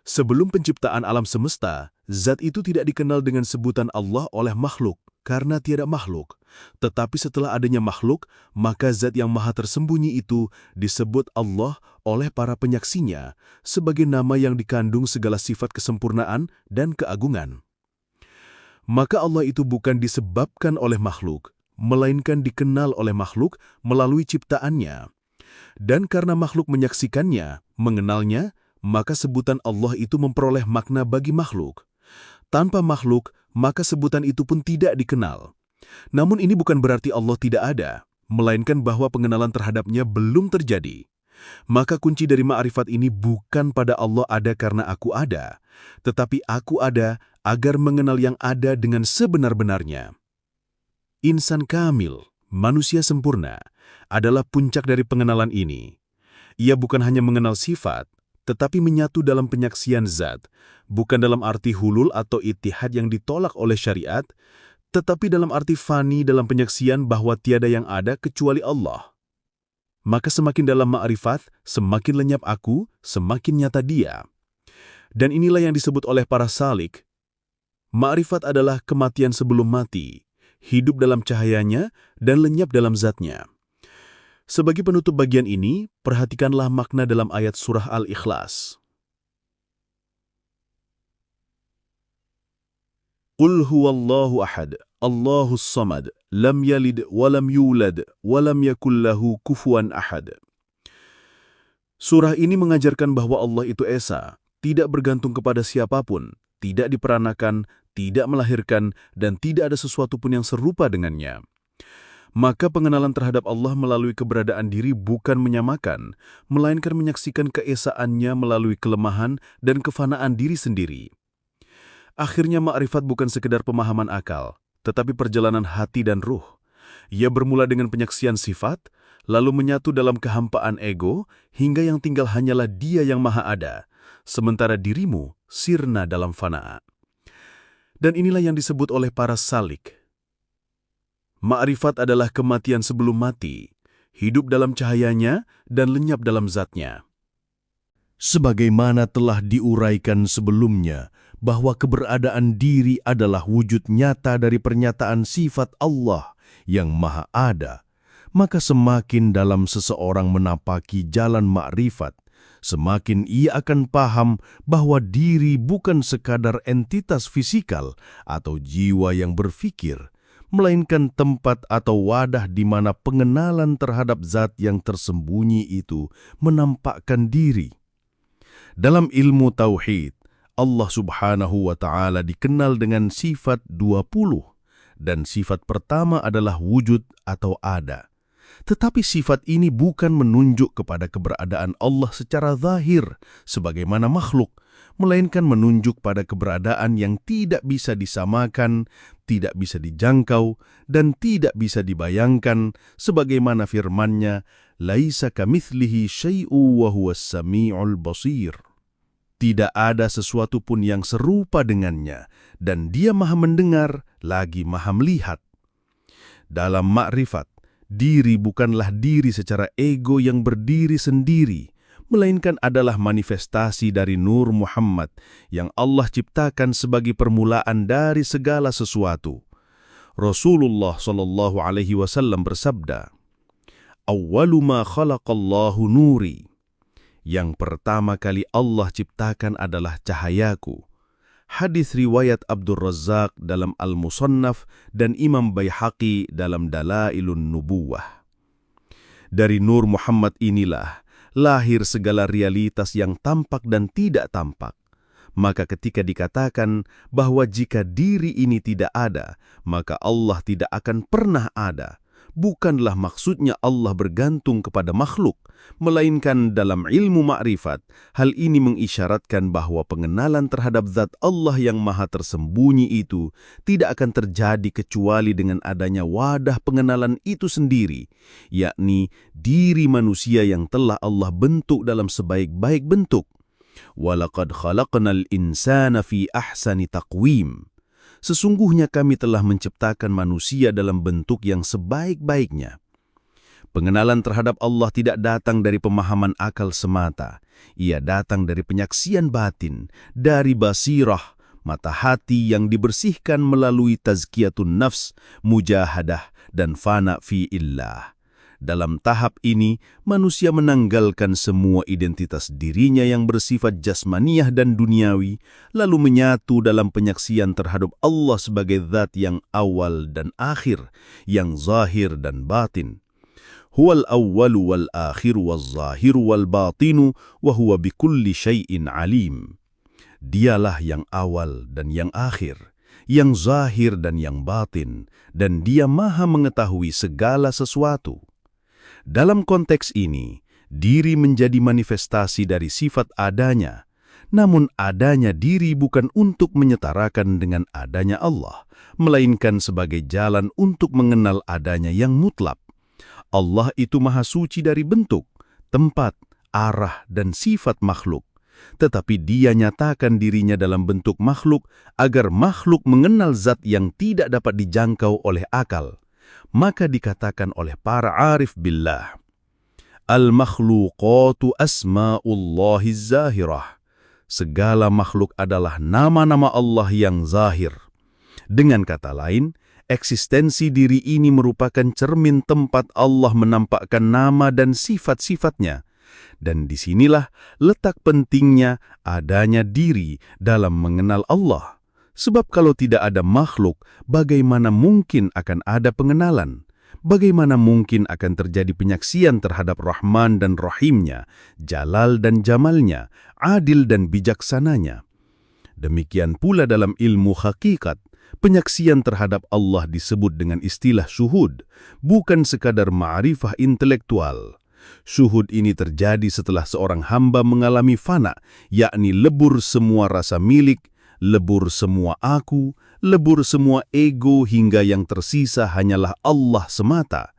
Sebelum penciptaan alam semesta, zat itu tidak dikenal dengan sebutan Allah oleh makhluk, karena tiada makhluk. Tetapi setelah adanya makhluk, maka zat yang maha tersembunyi itu disebut Allah oleh para penyaksinya, sebagai nama yang dikandung segala sifat kesempurnaan dan keagungan. Maka Allah itu bukan disebabkan oleh makhluk, melainkan dikenal oleh makhluk melalui ciptaannya. Dan karena makhluk menyaksikannya, mengenalnya, maka sebutan Allah itu memperoleh makna bagi makhluk. Tanpa makhluk, maka sebutan itu pun tidak dikenal. Namun ini bukan berarti Allah tidak ada, melainkan bahwa pengenalan terhadapnya belum terjadi. Maka kunci dari ma'rifat ini bukan pada Allah ada karena aku ada, tetapi aku ada agar mengenal yang ada dengan sebenar-benarnya. Insan kamil, manusia sempurna, adalah puncak dari pengenalan ini. Ia bukan hanya mengenal sifat, tetapi menyatu dalam penyaksian zat, bukan dalam arti hulul atau ittihad yang ditolak oleh syariat, tetapi dalam arti fani dalam penyaksian bahwa tiada yang ada kecuali Allah. Maka semakin dalam ma'rifat, semakin lenyap aku, semakin nyata dia. Dan inilah yang disebut oleh para salik. Ma'rifat adalah kematian sebelum mati, hidup dalam cahayanya, dan lenyap dalam zatnya. Sebagai penutup bagian ini, perhatikanlah makna dalam ayat surah Al-Ikhlas. Qul huwallahu ahad, Allahus samad, lam yalid walam yulad, walam yakul lahu kufuwan ahad. Surah ini mengajarkan bahwa Allah itu Esa, tidak bergantung kepada siapapun, tidak diperanakan, tidak melahirkan, dan tidak ada sesuatu pun yang serupa dengannya. Maka pengenalan terhadap Allah melalui keberadaan diri bukan menyamakan, melainkan menyaksikan keesaannya melalui kelemahan dan kefanaan diri sendiri. Akhirnya ma'rifat bukan sekedar pemahaman akal, tetapi perjalanan hati dan ruh. Ia bermula dengan penyaksian sifat, lalu menyatu dalam kehampaan ego, hingga yang tinggal hanyalah Dia yang Maha Ada, sementara dirimu sirna dalam fana. Dan inilah yang disebut oleh para salik. Ma'rifat adalah kematian sebelum mati, hidup dalam cahayanya dan lenyap dalam zatnya. Sebagaimana telah diuraikan sebelumnya, bahwa keberadaan diri adalah wujud nyata dari pernyataan sifat Allah yang Maha Ada, maka semakin dalam seseorang menapaki jalan ma'rifat, semakin ia akan paham bahwa diri bukan sekadar entitas fisikal atau jiwa yang berfikir, melainkan tempat atau wadah di mana pengenalan terhadap zat yang tersembunyi itu menampakkan diri. Dalam ilmu tauhid, Allah Subhanahu wa Ta'ala dikenal dengan sifat 20, dan sifat pertama adalah wujud atau ada. Tetapi sifat ini bukan menunjuk kepada keberadaan Allah secara zahir sebagaimana makhluk, melainkan menunjuk pada keberadaan yang tidak bisa disamakan, tidak bisa dijangkau, dan tidak bisa dibayangkan sebagaimana firman-Nya, "Laisa kamitslihi syai'un wa huwas sami'ul basir." Tidak ada sesuatu pun yang serupa dengannya, dan Dia Maha mendengar lagi Maha melihat. Dalam makrifat, diri bukanlah diri secara ego yang berdiri sendiri, melainkan adalah manifestasi dari Nur Muhammad yang Allah ciptakan sebagai permulaan dari segala sesuatu. Rasulullah SAW bersabda, "Awwalu ma khalaqallahu nuri." Yang pertama kali Allah ciptakan adalah cahayaku. Hadis riwayat Abdul Razzaq dalam Al-Musannaf dan Imam Baihaqi dalam Dalailun Nubuwah. Dari Nur Muhammad inilah lahir segala realitas yang tampak dan tidak tampak. Maka ketika dikatakan bahwa jika diri ini tidak ada, maka Allah tidak akan pernah ada, bukanlah maksudnya Allah bergantung kepada makhluk, melainkan dalam ilmu ma'rifat, hal ini mengisyaratkan bahwa pengenalan terhadap zat Allah yang maha tersembunyi itu tidak akan terjadi kecuali dengan adanya wadah pengenalan itu sendiri, yakni diri manusia yang telah Allah bentuk dalam sebaik-baik bentuk. وَلَقَدْ خَلَقْنَا الْإِنسَانَ فِي أَحْسَنِ تَقْوِيمٍ. Sesungguhnya kami telah menciptakan manusia dalam bentuk yang sebaik-baiknya. Pengenalan terhadap Allah tidak datang dari pemahaman akal semata. Ia datang dari penyaksian batin, dari basirah, mata hati yang dibersihkan melalui tazkiyatun nafs, mujahadah, dan fana fi illah. Dalam tahap ini, manusia menanggalkan semua identitas dirinya yang bersifat jasmaniyah dan duniawi, lalu menyatu dalam penyaksian terhadap Allah sebagai zat yang awal dan akhir, yang zahir dan batin. Huwal awwalu wal akhiru wal zahiru wal batinu, wa huwa bikulli syai'in alim. Dialah yang awal dan yang akhir, yang zahir dan yang batin, dan Dia maha mengetahui segala sesuatu. Dalam konteks ini, diri menjadi manifestasi dari sifat adanya, namun adanya diri bukan untuk menyetarakan dengan adanya Allah, melainkan sebagai jalan untuk mengenal adanya yang mutlak. Allah itu maha suci dari bentuk, tempat, arah, dan sifat makhluk. Tetapi Dia nyatakan dirinya dalam bentuk makhluk agar makhluk mengenal zat yang tidak dapat dijangkau oleh akal. Maka dikatakan oleh para arif billah, al-makhluqatu asma'ullahi zahirah. Segala makhluk adalah nama-nama Allah yang zahir. Dengan kata lain, eksistensi diri ini merupakan cermin tempat Allah menampakkan nama dan sifat-sifatnya. Dan disinilah letak pentingnya adanya diri dalam mengenal Allah. Sebab kalau tidak ada makhluk, bagaimana mungkin akan ada pengenalan? Bagaimana mungkin akan terjadi penyaksian terhadap Rahman dan Rahimnya, Jalal dan Jamalnya, Adil dan bijaksananya? Demikian pula dalam ilmu hakikat, penyaksian terhadap Allah disebut dengan istilah syuhud, bukan sekadar ma'rifah intelektual. Syuhud ini terjadi setelah seorang hamba mengalami fana, yakni lebur semua rasa milik, lebur semua aku, lebur semua ego hingga yang tersisa hanyalah Allah semata.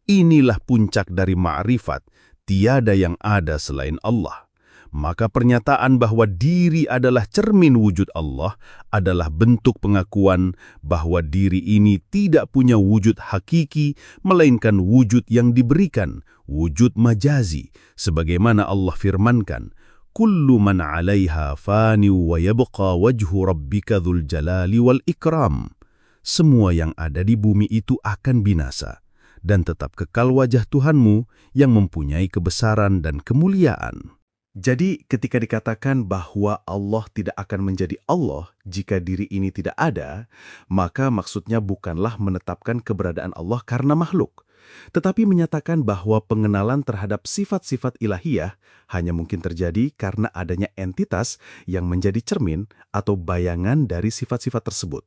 Inilah puncak dari ma'rifat, tiada yang ada selain Allah. Maka pernyataan bahwa diri adalah cermin wujud Allah adalah bentuk pengakuan bahwa diri ini tidak punya wujud hakiki, melainkan wujud yang diberikan, wujud majazi, sebagaimana Allah firmankan, Kullu man 'alaiha fani wa yabqa wajhu rabbika dzul jalali wal ikram. Semua yang ada di bumi itu akan binasa, dan tetap kekal wajah Tuhanmu yang mempunyai kebesaran dan kemuliaan. Jadi, ketika dikatakan bahwa Allah tidak akan menjadi Allah jika diri ini tidak ada, maka maksudnya bukanlah menetapkan keberadaan Allah karena makhluk, tetapi menyatakan bahwa pengenalan terhadap sifat-sifat ilahiyah hanya mungkin terjadi karena adanya entitas yang menjadi cermin atau bayangan dari sifat-sifat tersebut.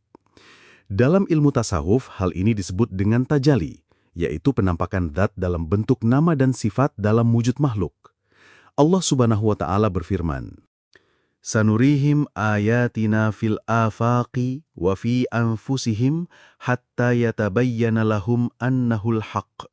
Dalam ilmu tasawuf, hal ini disebut dengan tajalli, yaitu penampakan zat dalam bentuk nama dan sifat dalam wujud makhluk. Allah Subhanahu wa Ta'ala berfirman, "Sanurihim ayatina fil afaqi wa fi anfusihim hatta yatabayyana lahum annahul haqq."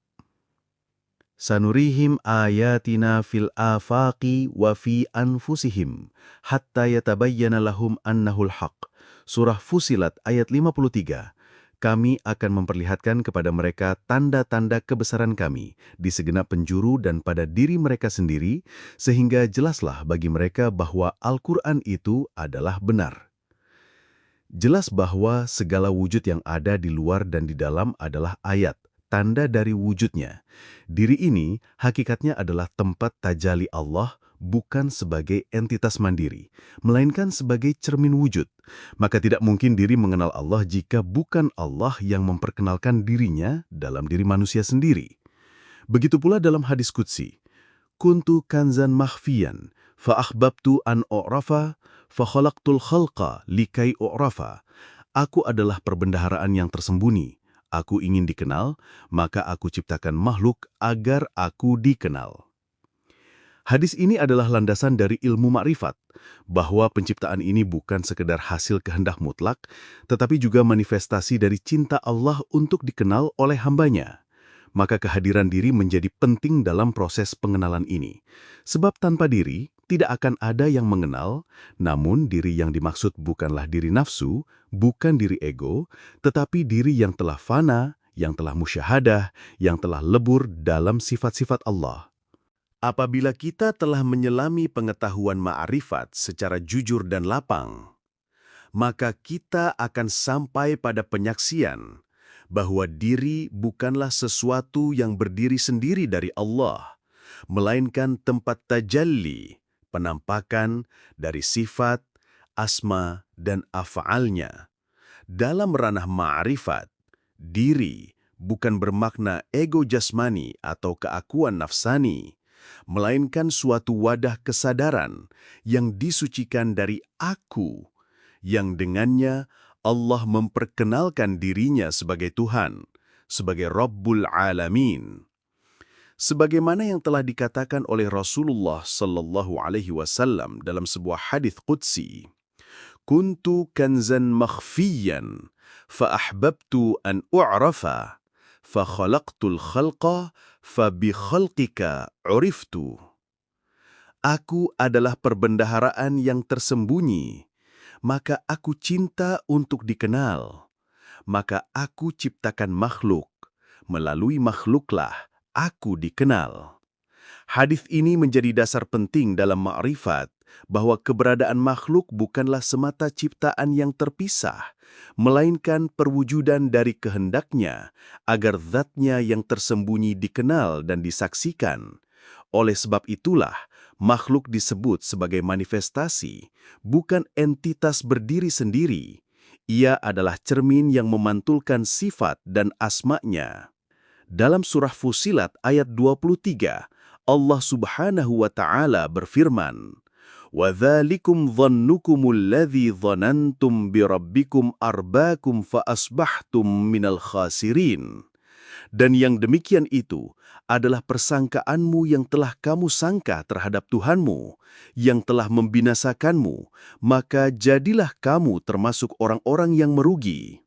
Sanurihim ayatina fil afaqi wa fi anfusihim hatta yatabayyana lahum annahul haqq. Surah Fusilat ayat 53. Kami akan memperlihatkan kepada mereka tanda-tanda kebesaran kami di segenap penjuru dan pada diri mereka sendiri, sehingga jelaslah bagi mereka bahwa Al-Quran itu adalah benar. Jelas bahwa segala wujud yang ada di luar dan di dalam adalah ayat, tanda dari wujudnya. Diri ini hakikatnya adalah tempat tajalli Allah, bukan sebagai entitas mandiri, melainkan sebagai cermin wujud. Maka tidak mungkin diri mengenal Allah jika bukan Allah yang memperkenalkan dirinya dalam diri manusia sendiri. Begitu pula dalam hadis qudsi, "Kuntu kanzan makhfiyan, fa akhbabtu an u'rafa, fa khalaqtul khalqa likai u'rafa." Aku adalah perbendaharaan yang tersembunyi. Aku ingin dikenal, maka aku ciptakan makhluk agar aku dikenal. Hadis ini adalah landasan dari ilmu makrifat, bahwa penciptaan ini bukan sekedar hasil kehendak mutlak, tetapi juga manifestasi dari cinta Allah untuk dikenal oleh hambanya. Maka kehadiran diri menjadi penting dalam proses pengenalan ini. Sebab tanpa diri, tidak akan ada yang mengenal, namun diri yang dimaksud bukanlah diri nafsu, bukan diri ego, tetapi diri yang telah fana, yang telah musyahadah, yang telah lebur dalam sifat-sifat Allah. Apabila kita telah menyelami pengetahuan ma'rifat secara jujur dan lapang, maka kita akan sampai pada penyaksian bahwa diri bukanlah sesuatu yang berdiri sendiri dari Allah, melainkan tempat tajalli, penampakan dari sifat, asma, dan af'alnya. Dalam ranah ma'rifat, diri bukan bermakna ego jasmani atau keakuan nafsani, melainkan suatu wadah kesadaran yang disucikan dari aku, yang dengannya Allah memperkenalkan dirinya sebagai Tuhan, sebagai Rabbul Alamin. Sebagaimana yang telah dikatakan oleh Rasulullah sallallahu alaihi wasallam dalam sebuah hadits qudsi, "Kuntu kanzan makhfiyan, fa ahbabtu an u'rafa, fa khalaqtul khalqa, fa bi khalqika uriftu." Aku adalah perbendaharaan yang tersembunyi, maka aku cinta untuk dikenal. Maka aku ciptakan makhluk, melalui makhluklah aku dikenal. Hadis ini menjadi dasar penting dalam ma'rifat bahwa keberadaan makhluk bukanlah semata ciptaan yang terpisah, melainkan perwujudan dari kehendaknya agar zatnya yang tersembunyi dikenal dan disaksikan. Oleh sebab itulah, makhluk disebut sebagai manifestasi, bukan entitas berdiri sendiri. Ia adalah cermin yang memantulkan sifat dan asma'nya. Dalam surah Fusilat ayat 23, Allah Subhanahu wa Ta'ala berfirman, "Wadzalikum dhannukumul ladzi dhanantum birabbikum arbaakum fa asbahtum minal khasirin." Dan yang demikian itu adalah persangkaanmu yang telah kamu sangka terhadap Tuhanmu, yang telah membinasakanmu, maka jadilah kamu termasuk orang-orang yang merugi.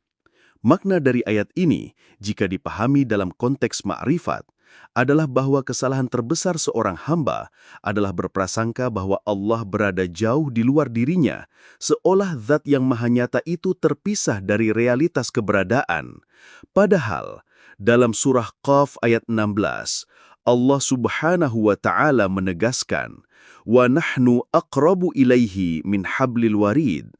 Makna dari ayat ini, jika dipahami dalam konteks ma'rifat, adalah bahwa kesalahan terbesar seorang hamba adalah berprasangka bahwa Allah berada jauh di luar dirinya, seolah zat yang maha nyata itu terpisah dari realitas keberadaan. Padahal, dalam surah Qaf ayat 16, Allah Subhanahu wa Ta'ala menegaskan, "Wa nahnu aqrabu ilaihi min hablil warid."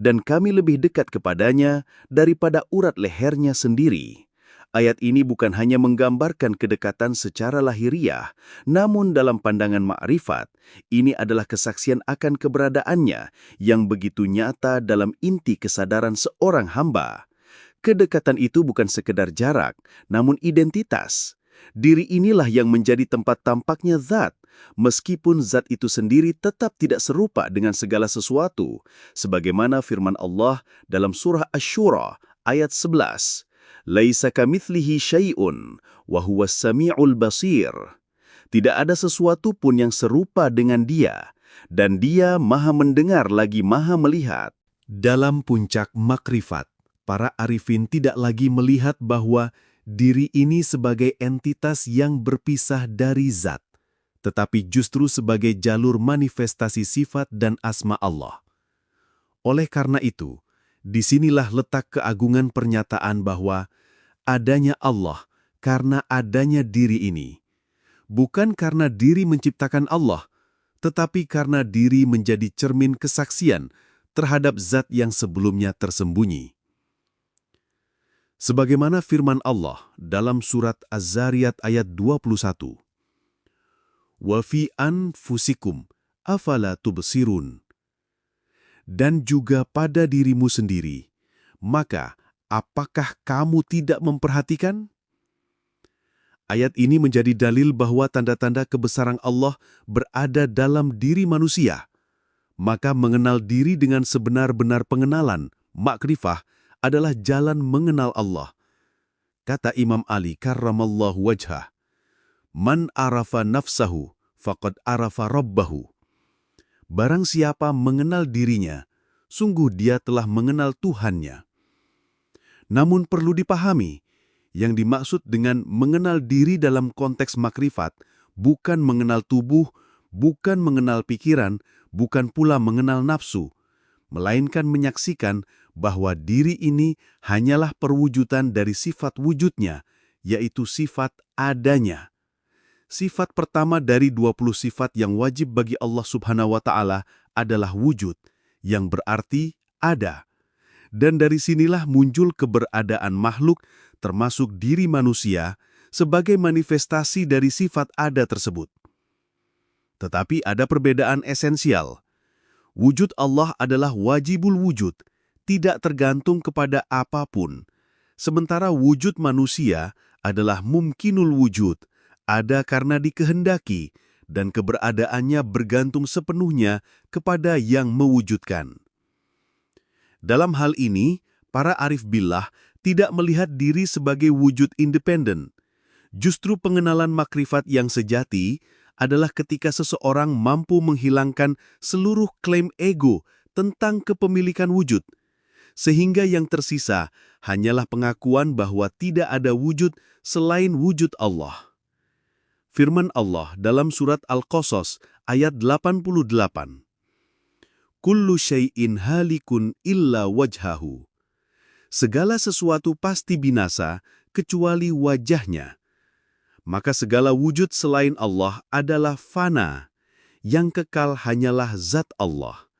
Dan kami lebih dekat kepadanya daripada urat lehernya sendiri. Ayat ini bukan hanya menggambarkan kedekatan secara lahiriah, namun dalam pandangan ma'rifat, ini adalah kesaksian akan keberadaannya yang begitu nyata dalam inti kesadaran seorang hamba. Kedekatan itu bukan sekedar jarak, namun identitas. Diri inilah yang menjadi tempat tampaknya zat, meskipun zat itu sendiri tetap tidak serupa dengan segala sesuatu, sebagaimana firman Allah dalam surah Asy-Syura ayat 11. Laisa kamitslihi syai'un wa huwas sami'ul basir. Tidak ada sesuatu pun yang serupa dengan Dia, dan Dia Maha mendengar lagi Maha melihat. Dalam puncak makrifat, para arifin tidak lagi melihat bahwa diri ini sebagai entitas yang berpisah dari zat, tetapi justru sebagai jalur manifestasi sifat dan asma Allah. Oleh karena itu, disinilah letak keagungan pernyataan bahwa adanya Allah karena adanya diri ini. Bukan karena diri menciptakan Allah, tetapi karena diri menjadi cermin kesaksian terhadap zat yang sebelumnya tersembunyi. Sebagaimana firman Allah dalam surat Az-Zariyat ayat 21. Wa fi anfusikum afala tubsirun. Dan juga pada dirimu sendiri, maka apakah kamu tidak memperhatikan? Ayat ini menjadi dalil bahwa tanda-tanda kebesaran Allah berada dalam diri manusia. Maka mengenal diri dengan sebenar-benar pengenalan, makrifah, adalah jalan mengenal Allah. Kata Imam Ali karramallahu wajhah, "Man arafa nafsahu, faqad arafa rabbahu." Barang siapa mengenal dirinya, sungguh dia telah mengenal Tuhannya. Namun perlu dipahami, yang dimaksud dengan mengenal diri dalam konteks makrifat bukan mengenal tubuh, bukan mengenal pikiran, bukan pula mengenal nafsu, melainkan menyaksikan bahwa diri ini hanyalah perwujudan dari sifat wujudnya, yaitu sifat adanya. Sifat pertama dari 20 sifat yang wajib bagi Allah Subhanahu wa Ta'ala adalah wujud, yang berarti ada. Dan dari sinilah muncul keberadaan makhluk, termasuk diri manusia, sebagai manifestasi dari sifat ada tersebut. Tetapi ada perbedaan esensial. Wujud Allah adalah wajibul wujud, tidak tergantung kepada apapun. Sementara wujud manusia adalah mumkinul wujud, ada karena dikehendaki, dan keberadaannya bergantung sepenuhnya kepada yang mewujudkan. Dalam hal ini, para arif billah tidak melihat diri sebagai wujud independen. Justru pengenalan makrifat yang sejati adalah ketika seseorang mampu menghilangkan seluruh klaim ego tentang kepemilikan wujud, sehingga yang tersisa hanyalah pengakuan bahwa tidak ada wujud selain wujud Allah. Firman Allah dalam surat Al-Qasas ayat 88. Kullu syai'in halikun illa wajhahu. Segala sesuatu pasti binasa kecuali wajahnya. Maka segala wujud selain Allah adalah fana, yang kekal hanyalah zat Allah.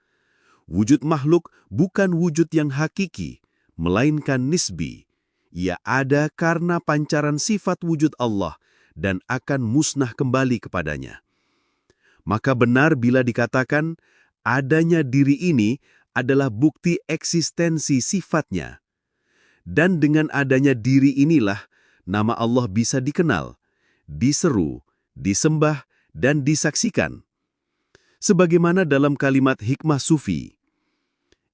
Wujud makhluk bukan wujud yang hakiki, melainkan nisbi. Ia ada karena pancaran sifat wujud Allah dan akan musnah kembali kepadanya. Maka benar bila dikatakan, adanya diri ini adalah bukti eksistensi sifatnya. Dan dengan adanya diri inilah, nama Allah bisa dikenal, diseru, disembah, dan disaksikan. Sebagaimana dalam kalimat hikmah sufi,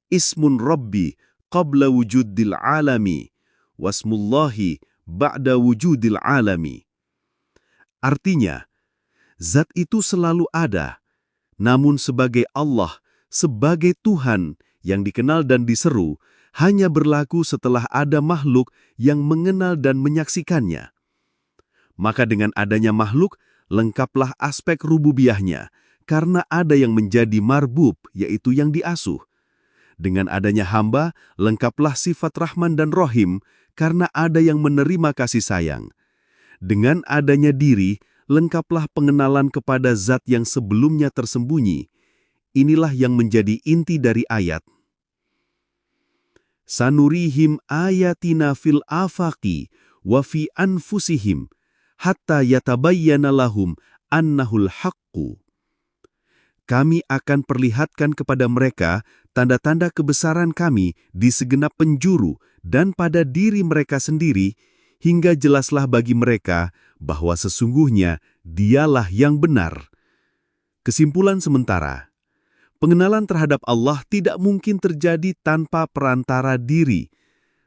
Ismun Rabbi qabla wujudil alami, wasmullahi ba'da wujudil alami. Artinya, zat itu selalu ada, namun sebagai Allah, sebagai Tuhan yang dikenal dan diseru, hanya berlaku setelah ada makhluk yang mengenal dan menyaksikannya. Maka dengan adanya makhluk, lengkaplah aspek rububiyahnya, karena ada yang menjadi marbub, yaitu yang diasuh. Dengan adanya hamba, lengkaplah sifat Rahman dan Rohim, karena ada yang menerima kasih sayang. Dengan adanya diri, lengkaplah pengenalan kepada zat yang sebelumnya tersembunyi. Inilah yang menjadi inti dari ayat. Sanurihim ayatina fil afaqi wa fi anfusihim hatta yatabayyana lahum annahul haqqu. Kami akan perlihatkan kepada mereka tanda-tanda kebesaran kami di segenap penjuru dan pada diri mereka sendiri, hingga jelaslah bagi mereka bahwa sesungguhnya dialah yang benar. Kesimpulan sementara, pengenalan terhadap Allah tidak mungkin terjadi tanpa perantara diri.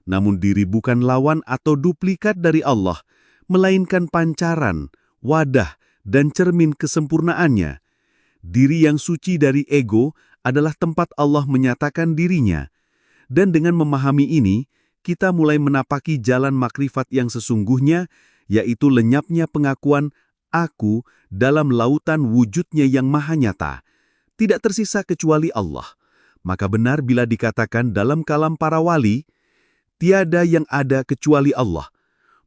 Namun diri bukan lawan atau duplikat dari Allah, melainkan pancaran, wadah, dan cermin kesempurnaannya. Diri yang suci dari ego adalah tempat Allah menyatakan dirinya. Dan dengan memahami ini, kita mulai menapaki jalan makrifat yang sesungguhnya, yaitu lenyapnya pengakuan aku dalam lautan wujudnya yang maha nyata. Tidak tersisa kecuali Allah. Maka benar bila dikatakan dalam kalam para wali, tiada yang ada kecuali Allah.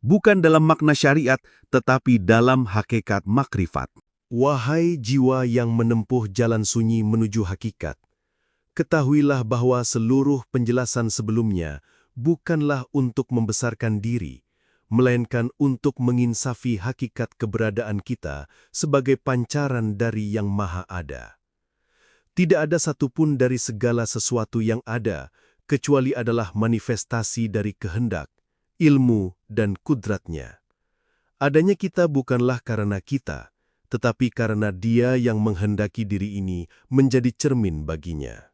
Bukan dalam makna syariat, tetapi dalam hakikat makrifat. Wahai jiwa yang menempuh jalan sunyi menuju hakikat, ketahuilah bahwa seluruh penjelasan sebelumnya bukanlah untuk membesarkan diri, melainkan untuk menginsafi hakikat keberadaan kita sebagai pancaran dari Yang Maha Ada. Tidak ada satupun dari segala sesuatu yang ada, kecuali adalah manifestasi dari kehendak, ilmu, dan kudratnya. Adanya kita bukanlah karena kita, tetapi karena Dia yang menghendaki diri ini menjadi cermin baginya.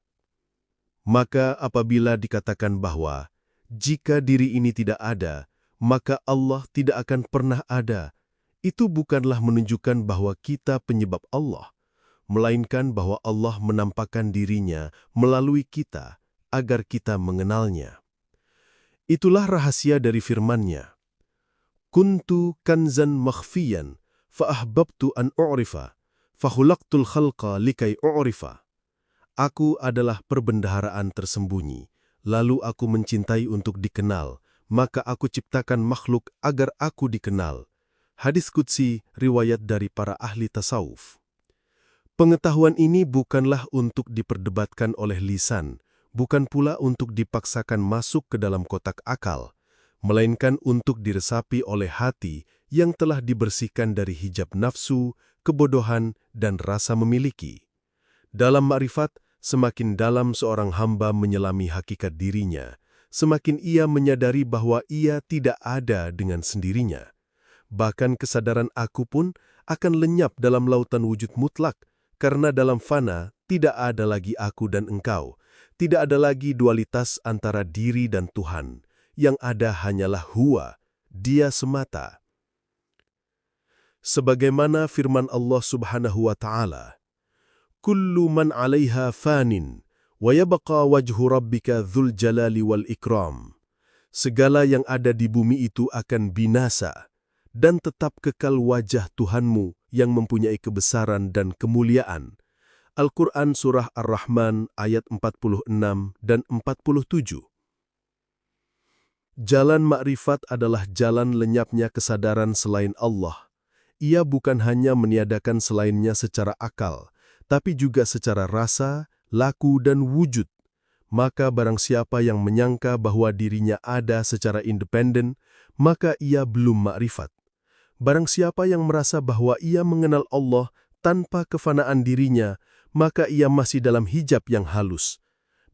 Maka apabila dikatakan bahwa jika diri ini tidak ada, maka Allah tidak akan pernah ada, itu bukanlah menunjukkan bahwa kita penyebab Allah, melainkan bahwa Allah menampakkan dirinya melalui kita agar kita mengenalnya. Itulah rahasia dari firman-Nya. Kuntu kanzan makhfiyan fa'ahbabtu an u'rifa fakhulaqtul khalqa likai u'rifa. Aku adalah perbendaharaan tersembunyi, lalu aku mencintai untuk dikenal, maka aku ciptakan makhluk agar aku dikenal. Hadis Qudsi riwayat dari para ahli tasawuf. Pengetahuan ini bukanlah untuk diperdebatkan oleh lisan, bukan pula untuk dipaksakan masuk ke dalam kotak akal, melainkan untuk diresapi oleh hati yang telah dibersihkan dari hijab nafsu, kebodohan, dan rasa memiliki. Dalam makrifat, semakin dalam seorang hamba menyelami hakikat dirinya, semakin ia menyadari bahwa ia tidak ada dengan sendirinya. Bahkan kesadaran aku pun akan lenyap dalam lautan wujud mutlak, karena dalam fana tidak ada lagi aku dan engkau, tidak ada lagi dualitas antara diri dan Tuhan, yang ada hanyalah Huwa, Dia semata. Sebagaimana firman Allah Subhanahu wa Ta'ala, Kullu man 'alaiha fanin, wa yabqa wajhu rabbika dzul jalali wal ikram. Segala yang ada di bumi itu akan binasa, dan tetap kekal wajah Tuhanmu yang mempunyai kebesaran dan kemuliaan. Al-Quran Surah Ar-Rahman ayat 46 dan 47. Jalan makrifat adalah jalan lenyapnya kesadaran selain Allah. Ia bukan hanya meniadakan selainnya secara akal, tapi juga secara rasa, laku, dan wujud. Maka barang siapa yang menyangka bahwa dirinya ada secara independen, maka ia belum makrifat. Barang siapa yang merasa bahwa ia mengenal Allah tanpa kefanaan dirinya, maka ia masih dalam hijab yang halus.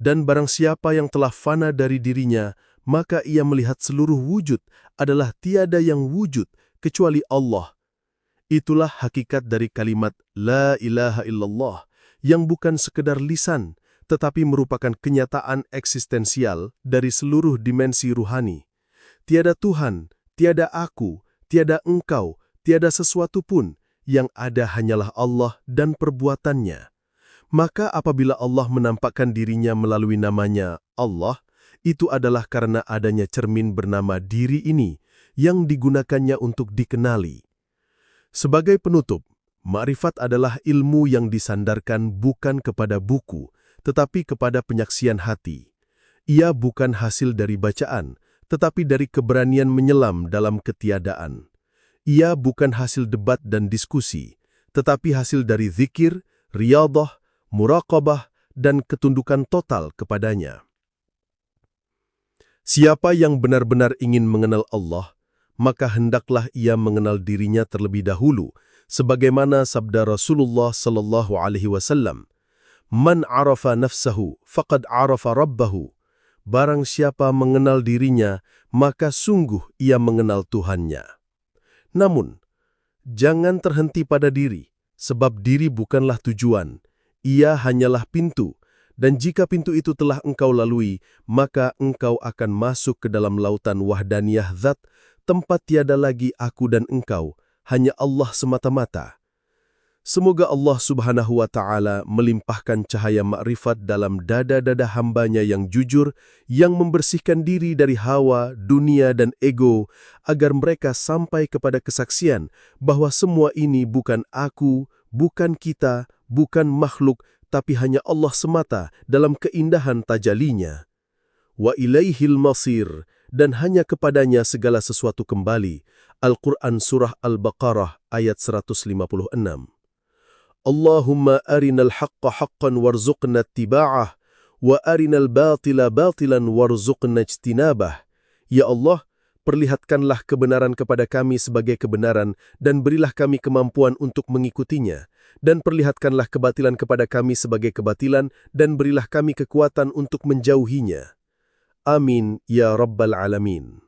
Dan barang siapa yang telah fana dari dirinya, maka ia melihat seluruh wujud adalah tiada yang wujud kecuali Allah. Itulah hakikat dari kalimat La ilaha illallah, yang bukan sekedar lisan, tetapi merupakan kenyataan eksistensial dari seluruh dimensi ruhani. Tiada Tuhan, tiada aku, tiada engkau, tiada sesuatu pun, yang ada hanyalah Allah dan perbuatannya. Maka apabila Allah menampakkan dirinya melalui namanya Allah, itu adalah karena adanya cermin bernama diri ini, yang digunakannya untuk dikenali. Sebagai penutup, makrifat adalah ilmu yang disandarkan bukan kepada buku, tetapi kepada penyaksian hati. Ia bukan hasil dari bacaan, tetapi dari keberanian menyelam dalam ketiadaan. Ia bukan hasil debat dan diskusi, tetapi hasil dari zikir, riyadhah, muraqabah, dan ketundukan total kepadanya. Siapa yang benar-benar ingin mengenal Allah, maka hendaklah ia mengenal dirinya terlebih dahulu, sebagaimana sabda Rasulullah sallallahu alaihi wasallam, "Man 'arafa nafsahu faqad 'arafa rabbahu." Barang siapa mengenal dirinya, maka sungguh ia mengenal Tuhannya. Namun, jangan terhenti pada diri, sebab diri bukanlah tujuan. Ia hanyalah pintu, dan jika pintu itu telah engkau lalui, maka engkau akan masuk ke dalam lautan wahdaniyah zat, tempat tiada lagi aku dan engkau, hanya Allah semata-mata. Semoga Allah Subhanahu wa Ta'ala melimpahkan cahaya makrifat dalam dada-dada hambanya yang jujur, yang membersihkan diri dari hawa, dunia, dan ego, agar mereka sampai kepada kesaksian bahwa semua ini bukan aku, bukan kita, bukan makhluk, tapi hanya Allah semata dalam keindahan tajalinya. Wa ilaihil masir, dan hanya kepadanya segala sesuatu kembali. Al-Quran Surah Al-Baqarah ayat 156. Allahumma arinal haqqa haqqan warzuqna ittiba'ah, wa arinal batila batilan warzuqna ijtinabah. Ya Allah, perlihatkanlah kebenaran kepada kami sebagai kebenaran, dan berilah kami kemampuan untuk mengikutinya. Dan perlihatkanlah kebatilan kepada kami sebagai kebatilan, dan berilah kami kekuatan untuk menjauhinya. Amin, ya Rabbal Alamin.